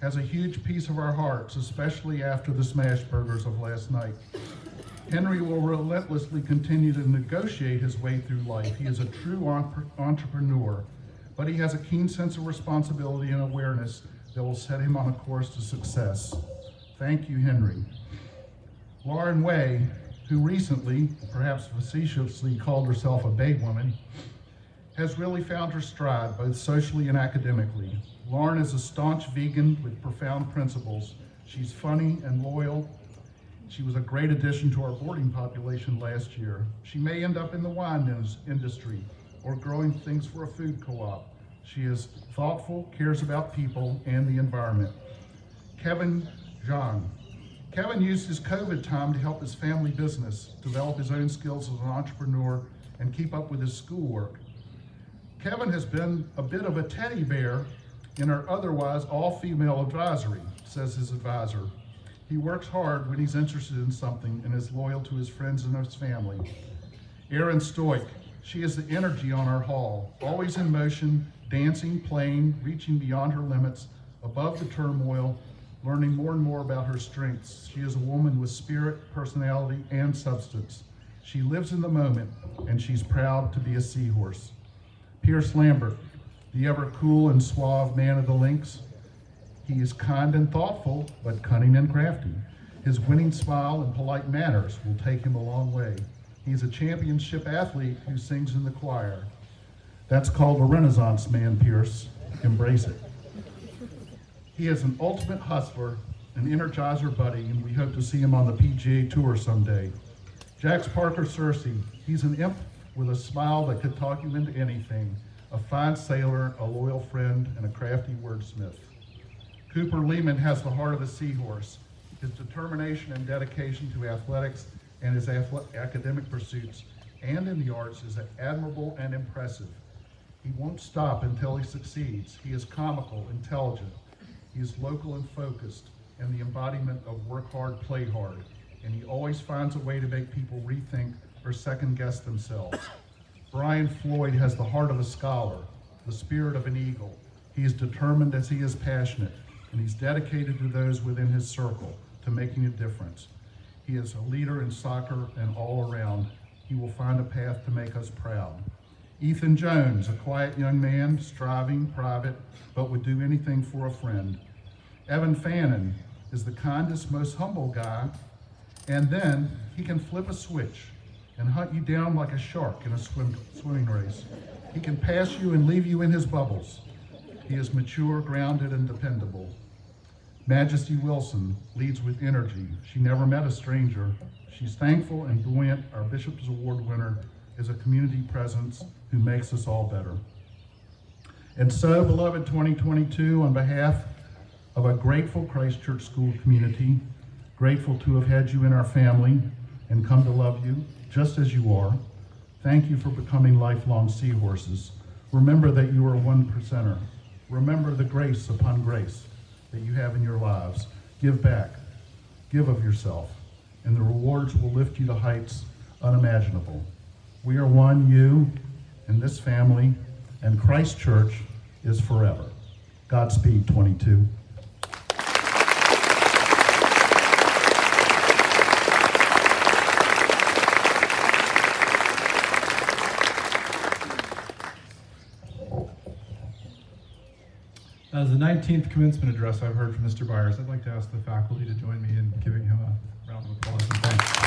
has a huge piece of our hearts, especially after the smash burgers of last night. Henry will relentlessly continue to negotiate his way through life. He is a true entrepreneur, but he has a keen sense of responsibility and awareness that will set him on a course to success. Thank you, Henry. Lauren Way, who recently, perhaps facetiously, called herself a big woman, has really found her stride, both socially and academically. Lauren is a staunch vegan with profound principles. She's funny and loyal. She was a great addition to our boarding population last year. She may end up in the wine industry or growing things for a food co-op. She is thoughtful, cares about people and the environment. Kevin John. Kevin used his COVID time to help his family business, develop his own skills as an entrepreneur, and keep up with his schoolwork. Kevin has been a bit of a teddy bear in our otherwise all-female advisory, says his advisor. He works hard when he's interested in something and is loyal to his friends and his family. Erin Stoik, she is the energy on our hall, always in motion, dancing, playing, reaching beyond her limits, above the turmoil, learning more and more about her strengths. She is a woman with spirit, personality, and substance. She lives in the moment, and she's proud to be a seahorse. Pierce Lambert, the ever cool and suave man of the links. He is kind and thoughtful, but cunning and crafty. His winning smile and polite manners will take him a long way. He's a championship athlete who sings in the choir. That's called a Renaissance man, Pierce. Embrace it. He is an ultimate hustler, an energizer buddy, and we hope to see him on the PGA Tour someday. Jax Parker Searcy, he's an imp with a smile that could talk you into anything, a fine sailor, a loyal friend, and a crafty wordsmith. Cooper Lehman has the heart of a seahorse. His determination and dedication to athletics and his academic pursuits and in the arts is admirable and impressive. He won't stop until he succeeds. He is comical, intelligent. He is local and focused, and the embodiment of work hard, play hard. And he always finds a way to make people rethink or second guess themselves. Brian Floyd has the heart of a scholar, the spirit of an eagle. He is determined as he is passionate, and he's dedicated to those within his circle to making a difference. He is a leader in soccer and all around. He will find a path to make us proud. Ethan Jones, a quiet young man, striving, private, but would do anything for a friend. Evan Fannin is the kindest, most humble guy, and then he can flip a switch and hunt you down like a shark in a swimming race. He can pass you and leave you in his bubbles. He is mature, grounded, and dependable. Majesty Wilson leads with energy. She never met a stranger. She's thankful and buoyant. Our Bishop's Award winner is a community presence who makes us all better. And so, beloved 2022, on behalf of a grateful Christchurch School community, grateful to have had you in our family and come to love you just as you are, thank you for becoming lifelong seahorses. Remember that you are a 1%er. Remember the grace upon grace that you have in your lives. Give back, give of yourself, and the rewards will lift you to heights unimaginable. We are one, you and this family, and Christchurch is forever. Godspeed, 22. As the 19th commencement address I've heard from Mr. Byers, I'd like to ask the faculty to join me in giving him a round of applause and thanks.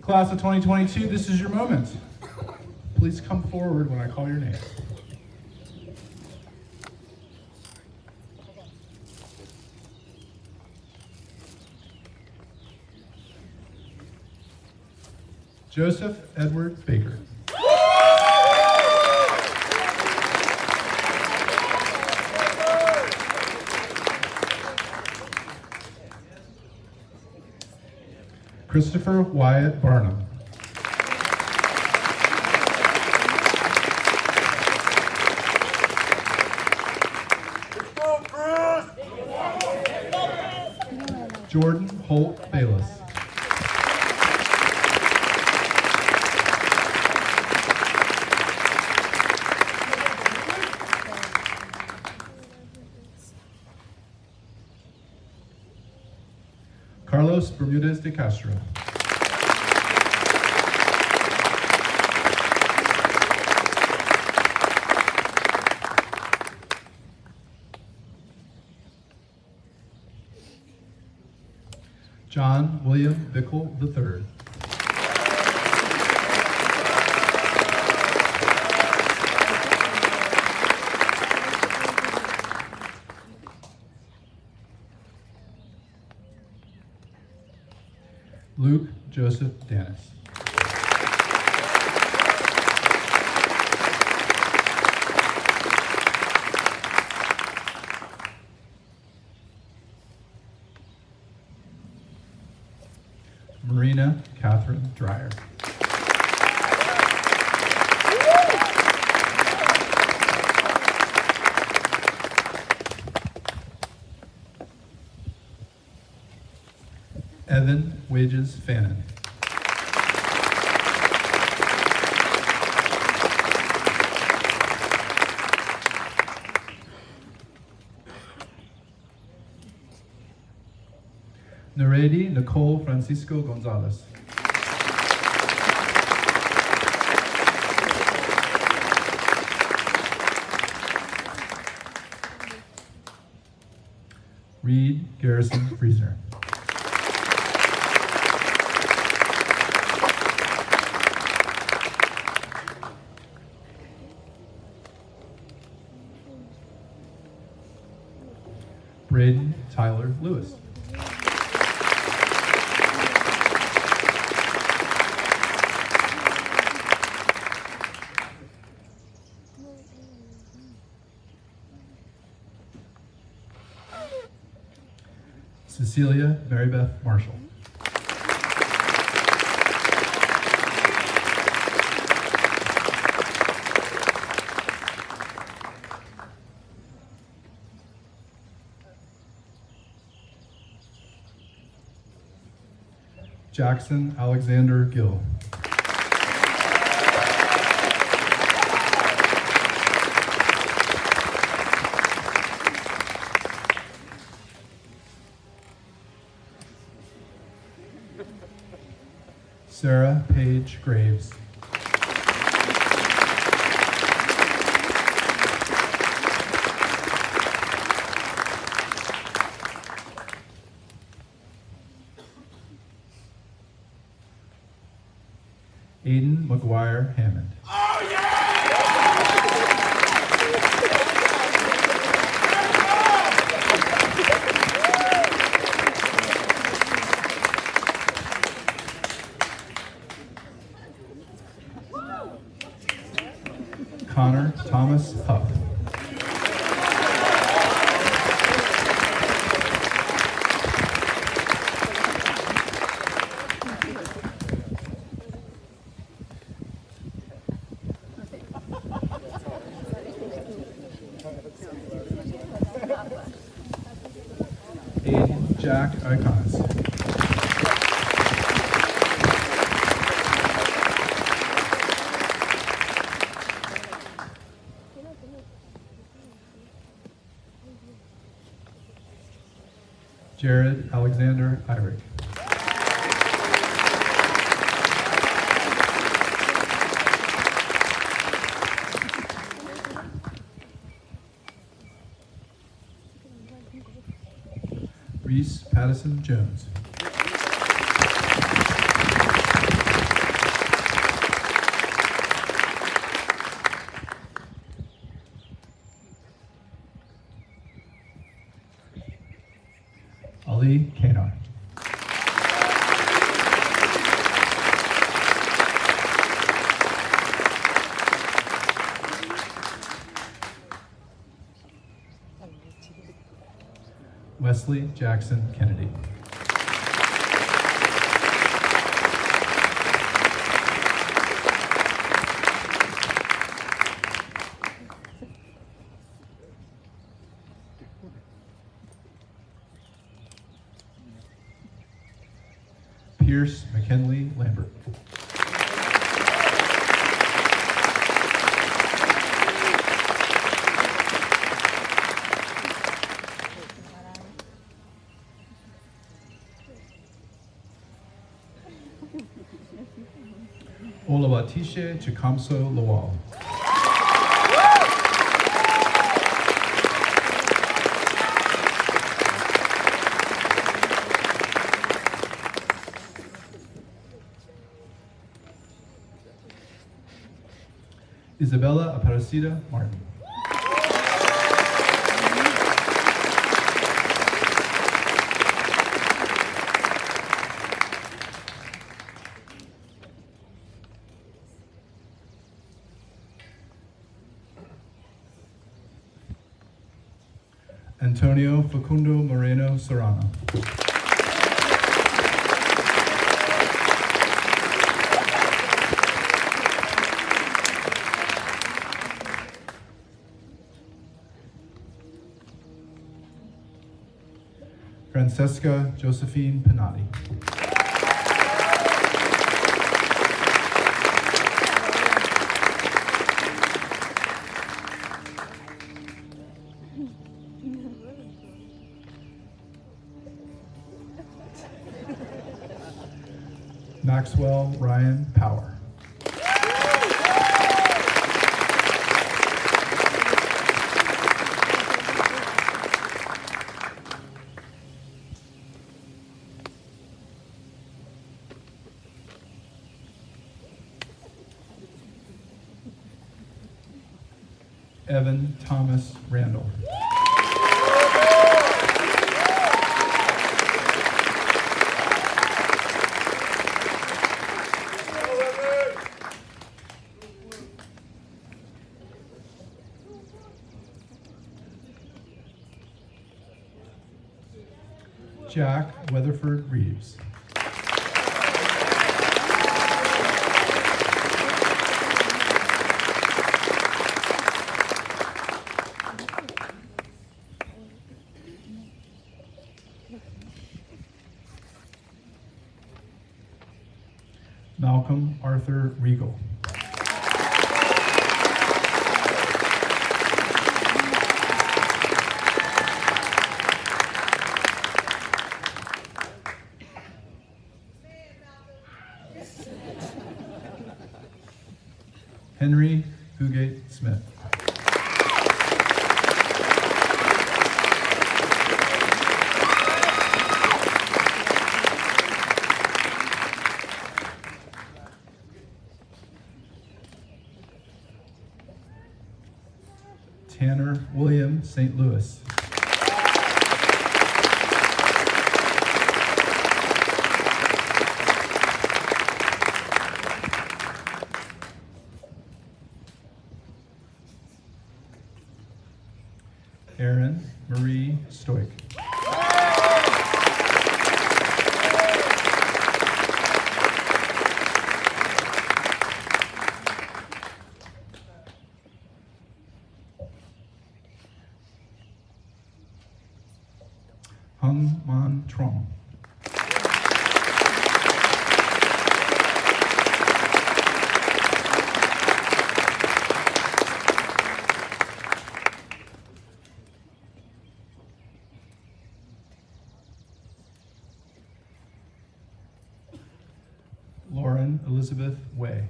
Class of 2022, this is your moment. Please come forward when I call your name. Joseph Edward Baker. Christopher Wyatt Barnum. Jordan Holt Bayless. Carlos Bermudez de Castro. John William Bickle III. Luke Joseph Danis. Marina Catherine Dreyer. Evan Wages Fannin. Neredi Nicole Francisco Gonzalez. Reed Garrison Friesner. Braden Tyler Lewis. Cecilia Marybeth Marshall. Jackson Alexander Gill. Sarah Paige Graves. Aiden McGuire Hammond. Connor Thomas Huff. Aiden Jack Iconis. Jared Alexander Irick. Reese Pattison Jones. Ali Kanar. Wesley Jackson Kennedy. Pierce McKinley Lambert. Olawatishe Chikamso Lawal. Isabella Aparecida Martin. Antonio Facundo Moreno Serrano. Francesca Josephine Pinati. Maxwell Ryan Power. Evan Thomas Randall. Jack Weatherford Reeves. Malcolm Arthur Regal. Henry Hugate Smith. Tanner William St. Louis. Erin Marie Stoik. Hung Man Trong. Lauren Elizabeth Way.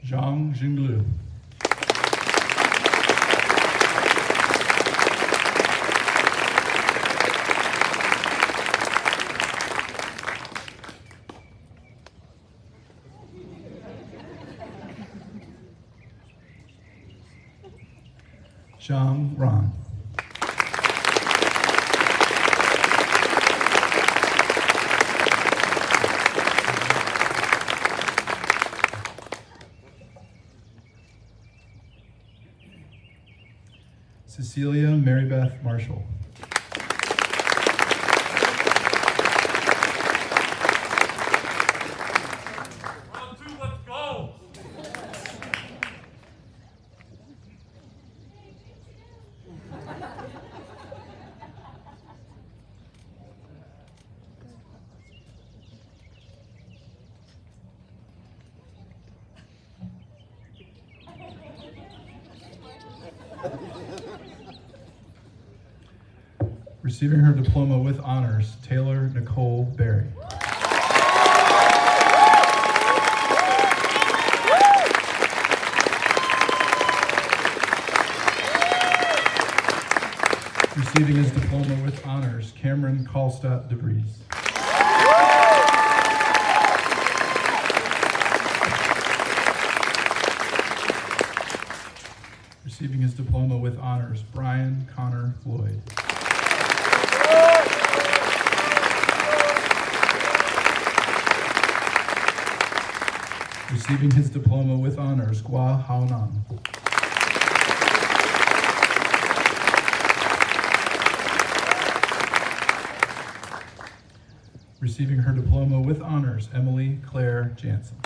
Zhang Jinglu. Zhang Ran. Cecilia Marybeth Marshall. Round two, let's go! Receiving her diploma with honors, Taylor Nicole Berry. Receiving his diploma with honors, Cameron Kallstadt DeVries. Receiving his diploma with honors, Brian Connor Floyd. Receiving his diploma with honors, Gua Hao Nan. Receiving her diploma with honors, Emily Claire Jansen.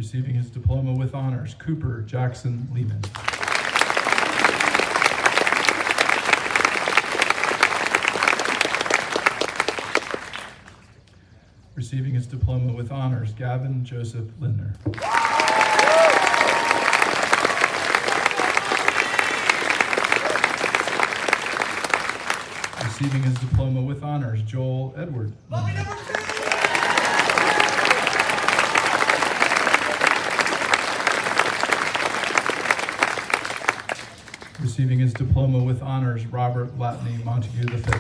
Receiving his diploma with honors, Cooper Jackson Lehman. Receiving his diploma with honors, Gavin Joseph Lindner. Receiving his diploma with honors, Joel Edward Lindner. Receiving his diploma with honors, Robert Latney Montague V.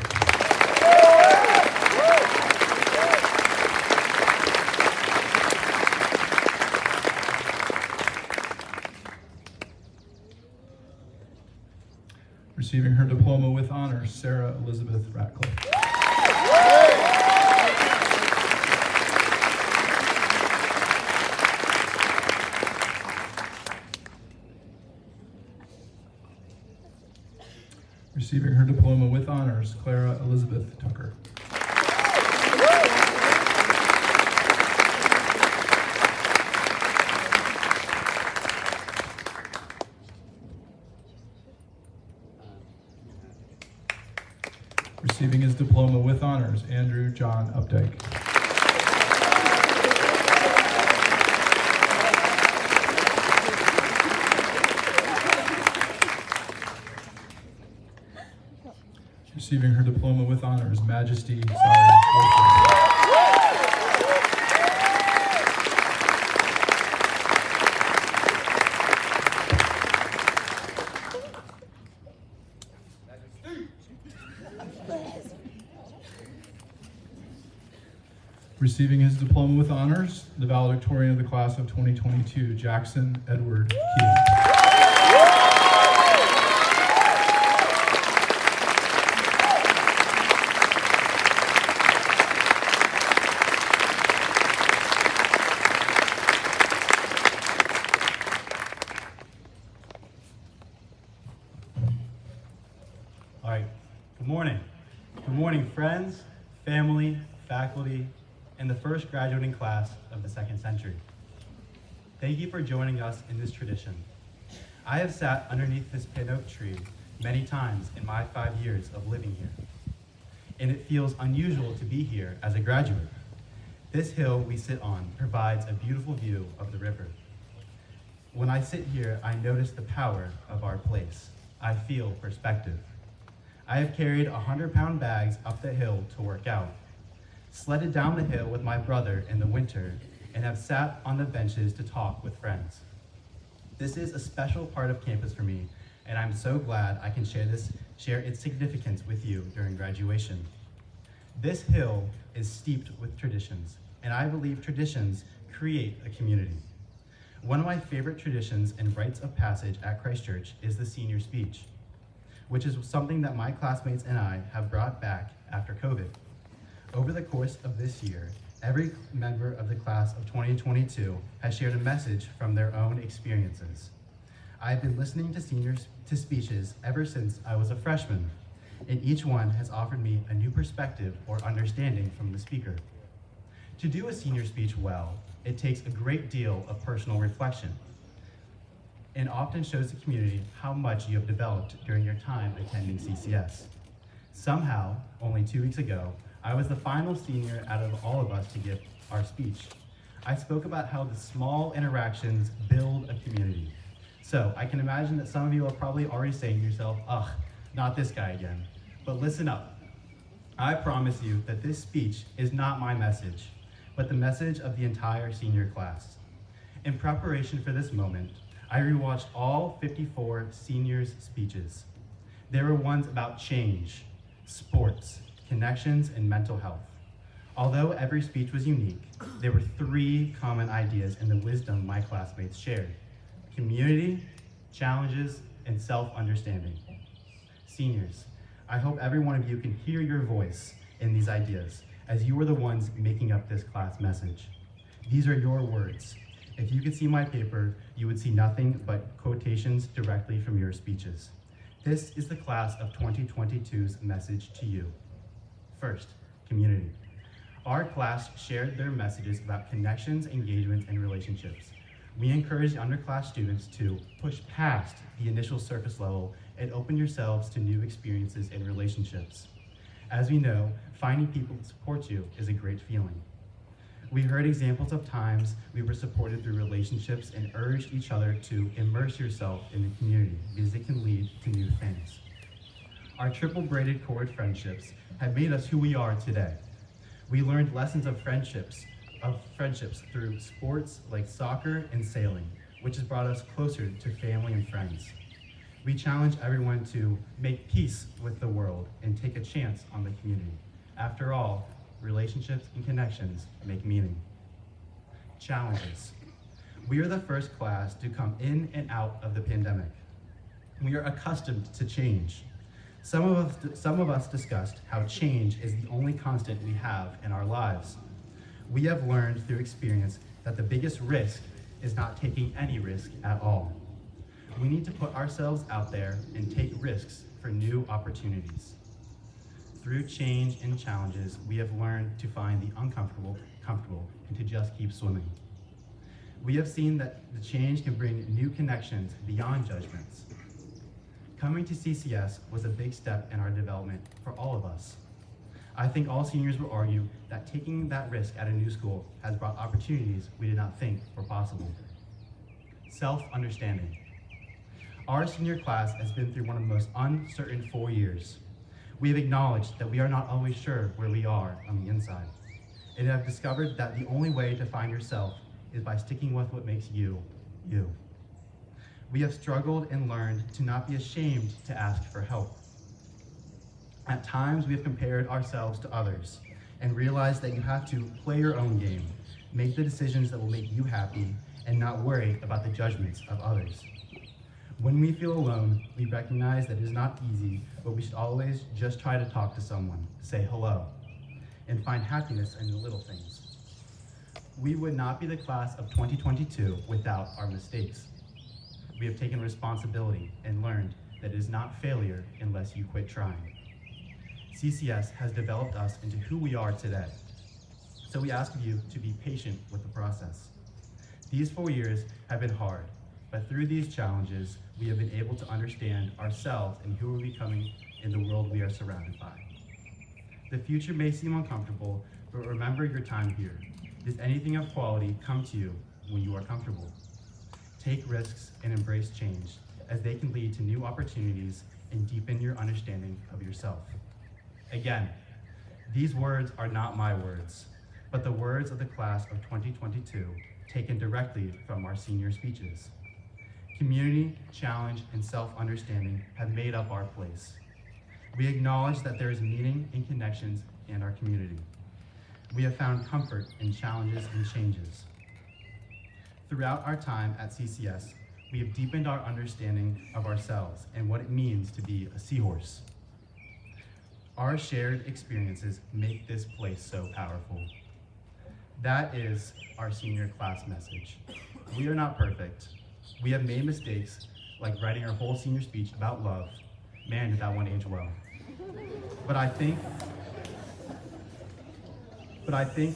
Receiving her diploma with honors, Sarah Elizabeth Ratcliffe. Receiving her diploma with honors, Clara Elizabeth Tucker. Receiving his diploma with honors, Andrew John Updike. Receiving her diploma with honors, Majesty Sarah Wilson. Receiving his diploma with honors, the valedictorian of the class of 2022, Jackson Edward Keel. All right, good morning. Good morning, friends, family, faculty, and the first graduating class of the second century. Thank you for joining us in this tradition. I have sat underneath this pin oak tree many times in my 5 years of living here, and it feels unusual to be here as a graduate. This hill we sit on provides a beautiful view of the river. When I sit here, I notice the power of our place. I feel perspective. I have carried 100-pound bags up the hill to work out, sledded down the hill with my brother in the winter, and have sat on the benches to talk with friends. This is a special part of campus for me, and I'm so glad I can share its significance with you during graduation. This hill is steeped with traditions, and I believe traditions create a community. One of my favorite traditions and rites of passage at Christchurch is the senior speech, which is something that my classmates and I have brought back after COVID. Over the course of this year, every member of the class of 2022 has shared a message from their own experiences. I've been listening to speeches ever since I was a freshman, and each one has offered me a new perspective or understanding from the speaker. To do a senior speech well, it takes a great deal of personal reflection and often shows the community how much you have developed during your time attending CCS. Somehow, only 2 weeks ago, I was the final senior out of all of us to give our speech. I spoke about how the small interactions build a community. So I can imagine that some of you are probably already saying to yourself, ugh, not this guy again. But listen up. I promise you that this speech is not my message, but the message of the entire senior class. In preparation for this moment, I rewatched all 54 seniors' speeches. There were ones about change, sports, connections, and mental health. Although every speech was unique, there were 3 common ideas in the wisdom my classmates shared: community, challenges, and self-understanding. Seniors, I hope every one of you can hear your voice in these ideas, as you are the ones making up this class message. These are your words. If you could see my paper, you would see nothing but quotations directly from your speeches. This is the class of 2022's message to you. First, community. Our class shared their messages about connections, engagements, and relationships. We encourage underclass students to push past the initial surface level and open yourselves to new experiences and relationships. As we know, finding people to support you is a great feeling. We heard examples of times we were supported through relationships and urged each other to immerse yourself in the community because it can lead to new things. Our triple braided cord friendships have made us who we are today. We learned lessons of friendships through sports like soccer and sailing, which has brought us closer to family and friends. We challenge everyone to make peace with the world and take a chance on the community. After all, relationships and connections make meaning. Challenges. We are the first class to come in and out of the pandemic. We are accustomed to change. Some of us discussed how change is the only constant we have in our lives. We have learned through experience that the biggest risk is not taking any risk at all. We need to put ourselves out there and take risks for new opportunities. Through change and challenges, we have learned to find the uncomfortable comfortable and to just keep swimming. We have seen that the change can bring new connections beyond judgments. Coming to CCS was a big step in our development for all of us. I think all seniors will argue that taking that risk at a new school has brought opportunities we did not think were possible. Self-understanding. Our senior class has been through one of the most uncertain 4 years. We have acknowledged that we are not always sure where we are on the inside, and have discovered that the only way to find yourself is by sticking with what makes you, you. We have struggled and learned to not be ashamed to ask for help. At times, we have compared ourselves to others and realized that you have to play your own game, make the decisions that will make you happy, and not worry about the judgments of others. When we feel alone, we recognize that it is not easy, but we should always just try to talk to someone, say hello, and find happiness in the little things. We would not be the class of 2022 without our mistakes. We have taken responsibility and learned that it is not failure unless you quit trying. CCS has developed us into who we are today, so we ask of you to be patient with the process. These 4 years have been hard, but through these challenges, we have been able to understand ourselves and who we're becoming in the world we are surrounded by. The future may seem uncomfortable, but remember your time here. Does anything of quality come to you when you are comfortable? Take risks and embrace change, as they can lead to new opportunities and deepen your understanding of yourself. Again, these words are not my words, but the words of the class of 2022, taken directly from our senior speeches. Community, challenge, and self-understanding have made up our place. We acknowledge that there is meaning in connections in our community. We have found comfort in challenges and changes. Throughout our time at CCS, we have deepened our understanding of ourselves and what it means to be a seahorse. Our shared experiences make this place so powerful. That is our senior class message. We are not perfect. We have made mistakes, like writing our whole senior speech about love. Man, did that one age well. But I think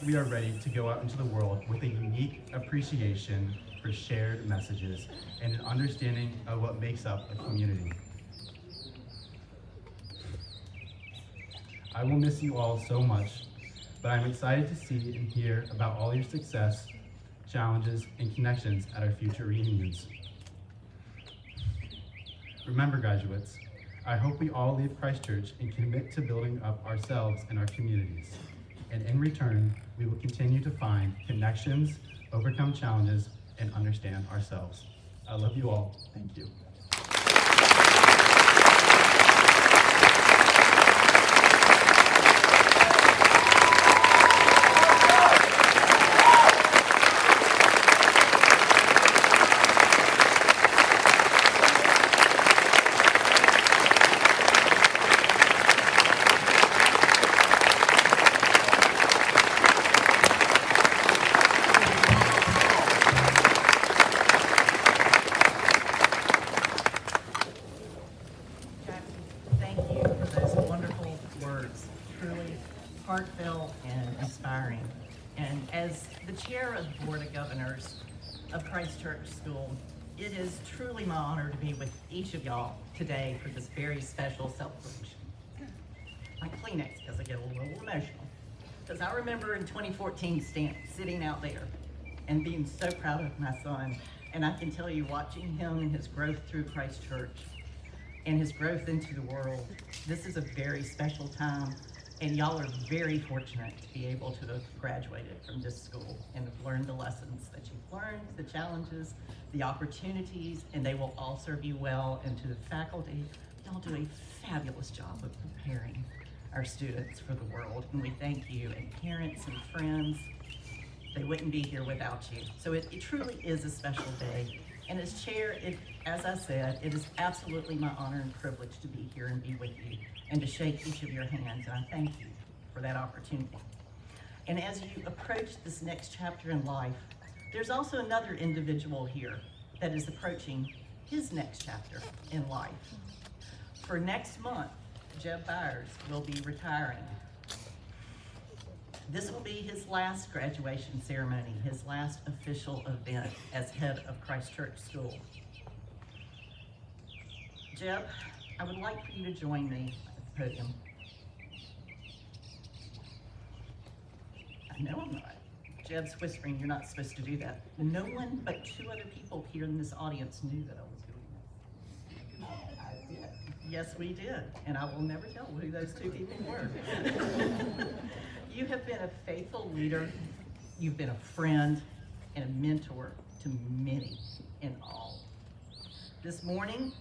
we are ready to go out into the world with a unique appreciation for shared messages and an understanding of what makes up a community. I will miss you all so much, but I'm excited to see and hear about all your success, challenges, and connections at our future reunions. Remember, graduates, I hope we all leave Christchurch and commit to building up ourselves and our communities. And in return, we will continue to find connections, overcome challenges, and understand ourselves. I love you all. Thank you. Thank you for those wonderful words, truly heartfelt and inspiring. And as the chair of the Board of Governors, of Christchurch School, it is truly my honor to be with each of y'all today for this very special celebration. My Kleenex, because I get a little emotional. Because I remember in 2014 sitting out there and being so proud of my son. And I can tell you, watching him and his growth through Christchurch and his growth into the world, this is a very special time. And y'all are very fortunate to be able to have graduated from this school and have learned the lessons that you've learned, the challenges, the opportunities, and they will all serve you well. And to the faculty, y'all do a fabulous job of preparing our students for the world, and we thank you. And parents and friends, they wouldn't be here without you. So it truly is a special day. And as chair, as I said, it is absolutely my honor and privilege to be here and be with you and to shake each of your hands, and I thank you for that opportunity. And as you approach this next chapter in life, there's also another individual here that is approaching his next chapter in life. For next month, Jeb Byers will be retiring. This will be his last graduation ceremony, his last official event as head of Christchurch School. Jeb, I would like for you to join me at the podium. I know I'm not. Jeb's whispering, you're not supposed to do that. No one but two other people here in this audience knew that I was doing this. I did. Yes, we did, and I will never tell who those two people were. You have been a faithful leader, you've been a friend, and a mentor to many in all. This morning,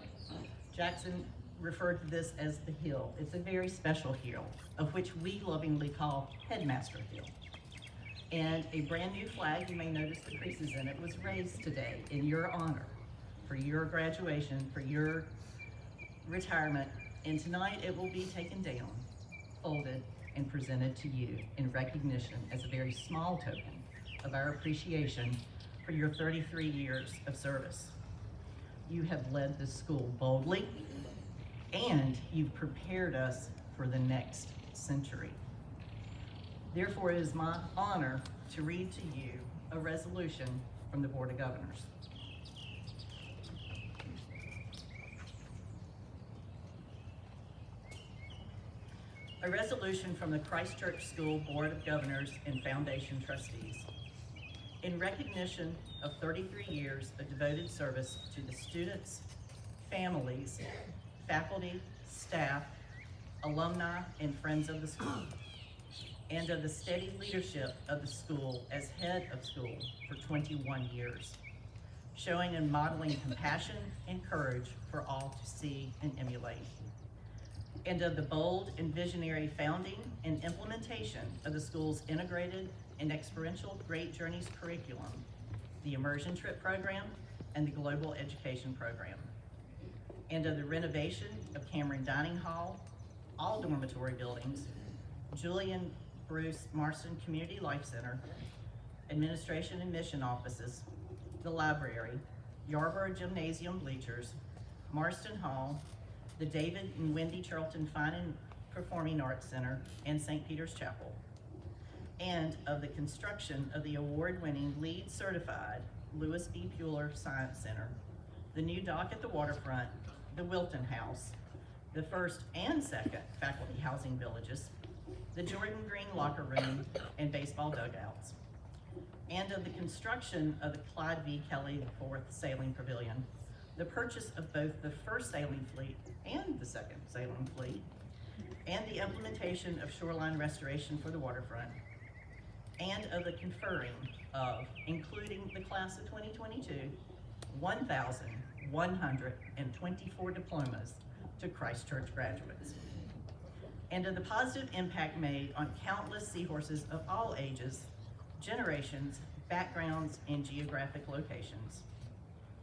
Jackson referred to this as the Hill. It's a very special hill, of which we lovingly call Headmaster Hill. And a brand new flag, you may notice the creases in it, was raised today in your honor, for your graduation, for your retirement, and tonight it will be taken down, folded, and presented to you in recognition as a very small token of our appreciation for your 33 years of service. You have led the school boldly, and you've prepared us for the next century. Therefore, it is my honor to read to you a resolution from the Board of Governors. A resolution from the Christchurch School Board of Governors and Foundation Trustees. In recognition of 33 years of devoted service to the students, families, faculty, staff, alumni, and friends of the school, and of the steady leadership of the school as head of school for 21 years, showing and modeling compassion and courage for all to see and emulate, and of the bold and visionary founding and implementation of the school's integrated and experiential Great Journeys curriculum, the Immersion Trip Program, and the Global Education Program, and of the renovation of Cameron Dining Hall, all dormitory buildings, Julian Bruce Marston Community Life Center, administration and mission offices, the library, Yarborough Gymnasium bleachers, Marston Hall, the David and Wendy Charlton Fine and Performing Arts Center, and St. Peter's Chapel, and of the construction of the award-winning LEED certified Lewis B. Pueller Science Center, the new dock at the waterfront, the Wilton House, the first and second faculty housing villages, the Jordan Green locker room and baseball dugouts, and of the construction of the Clyde V. Kelly IV Sailing Pavilion, the purchase of both the first sailing fleet and the second sailing fleet, and the implementation of shoreline restoration for the waterfront, and of the conferring of, including the class of 2022, 1,124 diplomas to Christchurch graduates, and of the positive impact made on countless seahorses of all ages, generations, backgrounds, and geographic locations.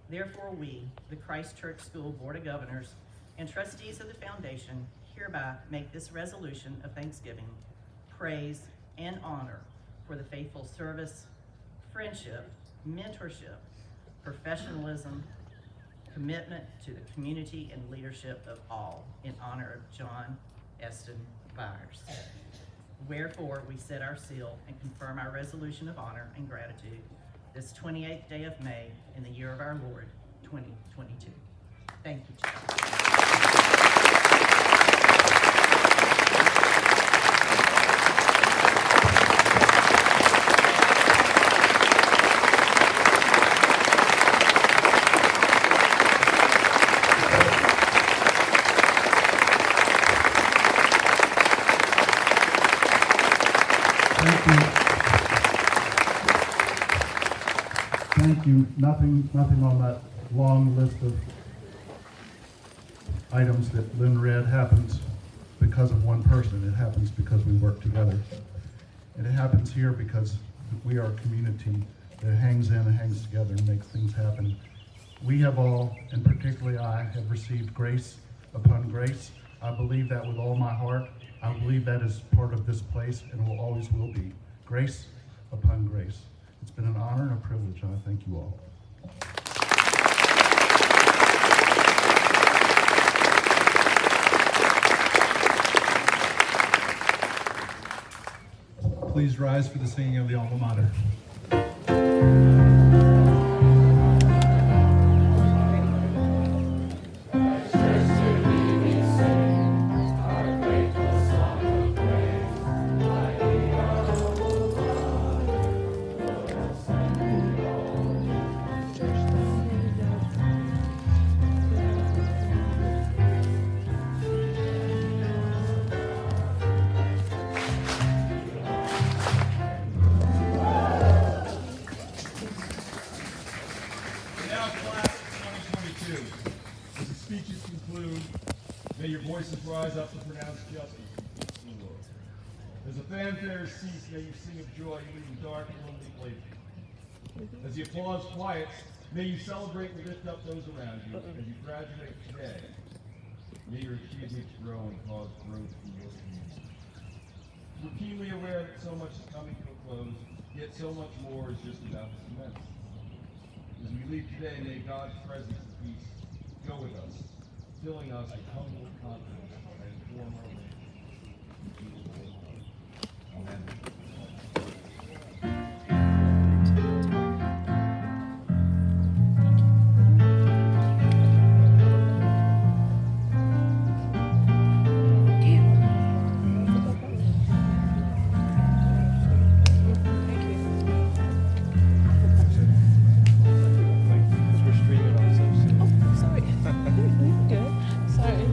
Therefore, we, the Christchurch School Board of Governors and trustees of the foundation, hereby make this resolution of thanksgiving, praise, and honor for the faithful service, friendship, mentorship, professionalism, commitment to the community, and leadership of all, in honor of John Eston Byers. Wherefore, we set our seal and confirm our resolution of honor and gratitude this 28th day of May in the year of our Lord, 2022. Thank you, Chaplain. Thank you. Thank you. Nothing on that long list of items that Lynn read happens because of one person. It happens because we work together. And it happens here because we are a community that hangs in and hangs together and makes things happen. We have all, and particularly I, have received grace upon grace. I believe that with all my heart. I believe that is part of this place and will always will be. Grace upon grace. It's been an honor and a privilege, and I thank you all. Please rise for the singing of the alma mater. Now, class of 2022, as the speeches conclude, may your voices rise up to pronounce justice. As the fanfare cease, may you sing of joy leaving dark and lonely places. As the applause quiets, may you celebrate and lift up those around you. As you graduate today, may your achievements grow and cause growth in your community. We're keenly aware that so much is coming to a close, yet so much more is just about to commence. As we leave today, may God's presence and peace go with us, filling us with humble confidence and inform our way. In Jesus' name. Amen. Sorry. Good. Sorry.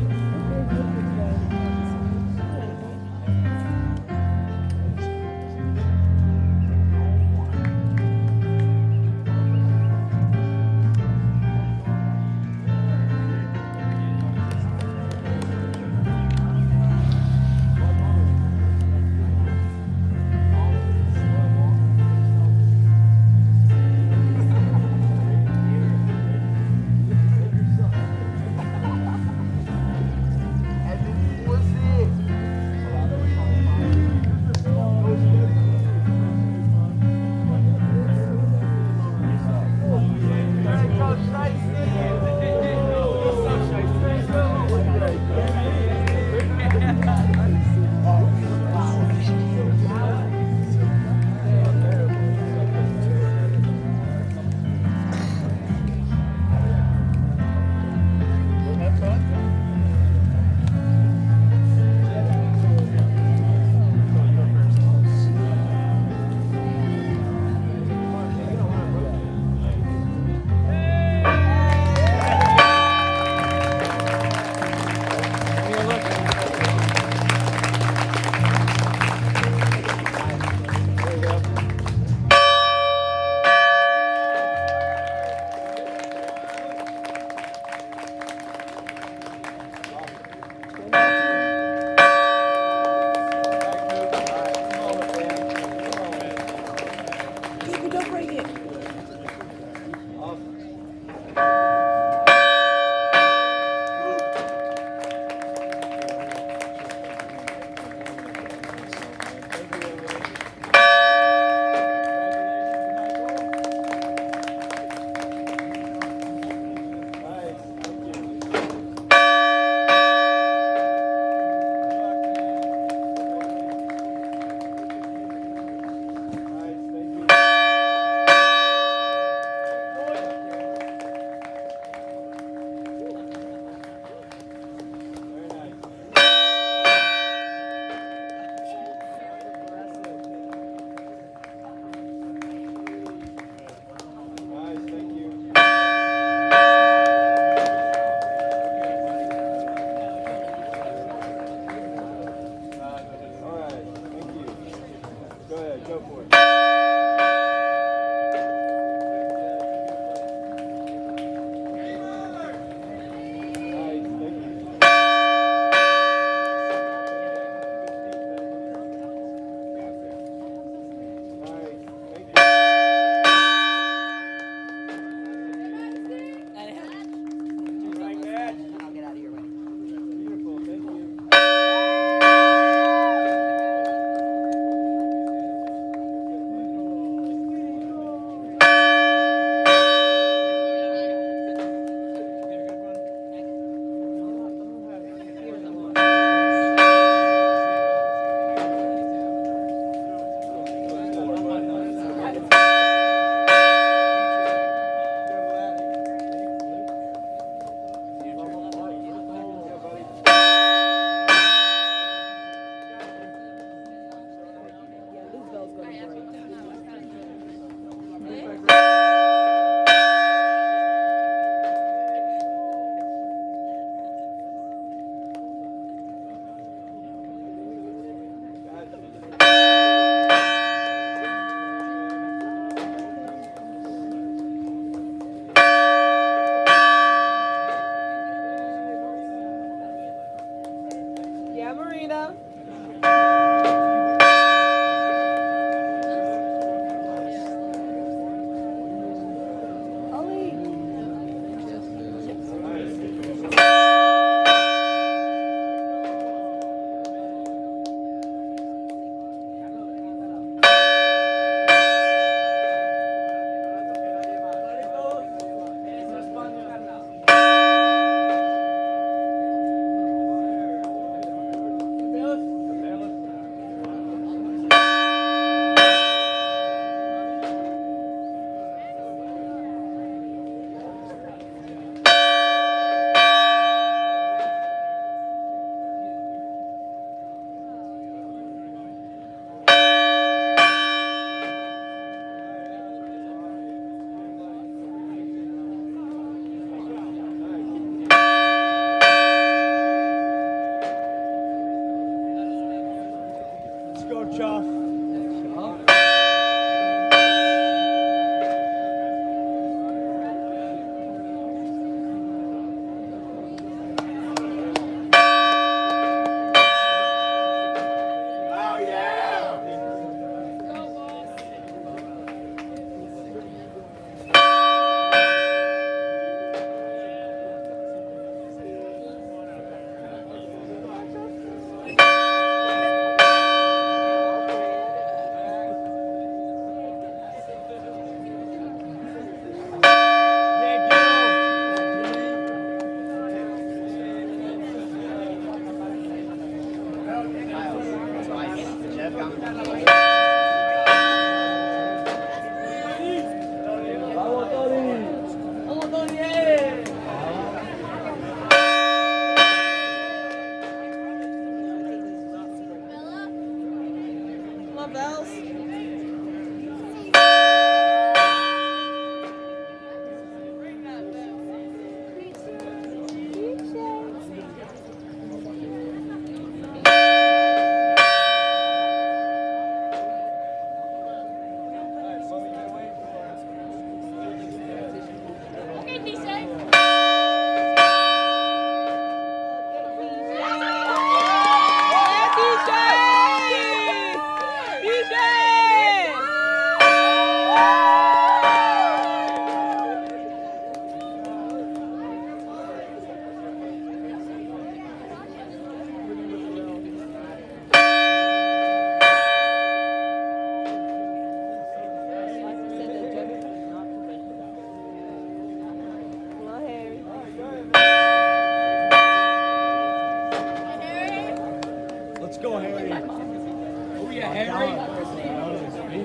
Yeah, Marina.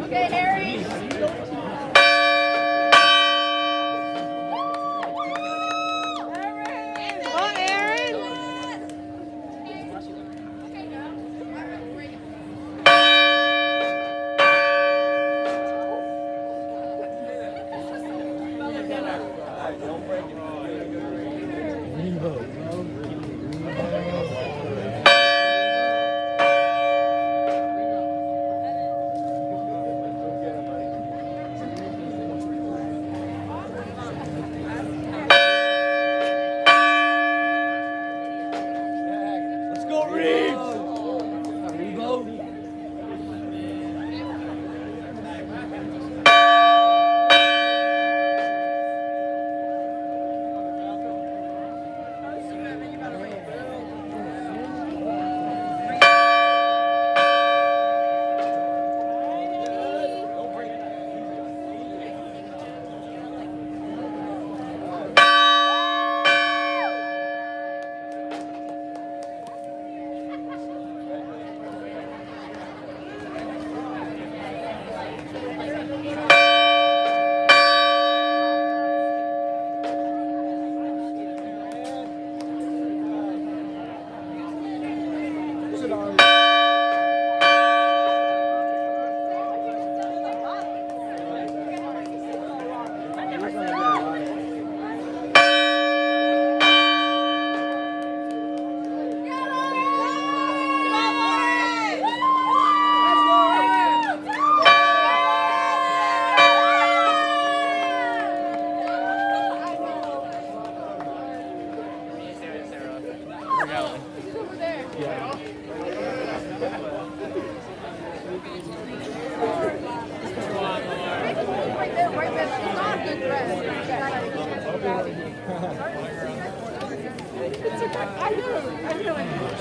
Okay, Harry. Sarah.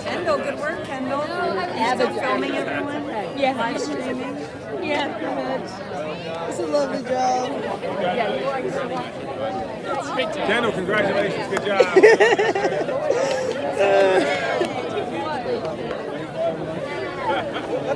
Kendall, good work, Kendall. Still filming everyone? Yeah. Live streaming? Yeah, pretty much. It's a lovely job. Kendall, congratulations. Good job.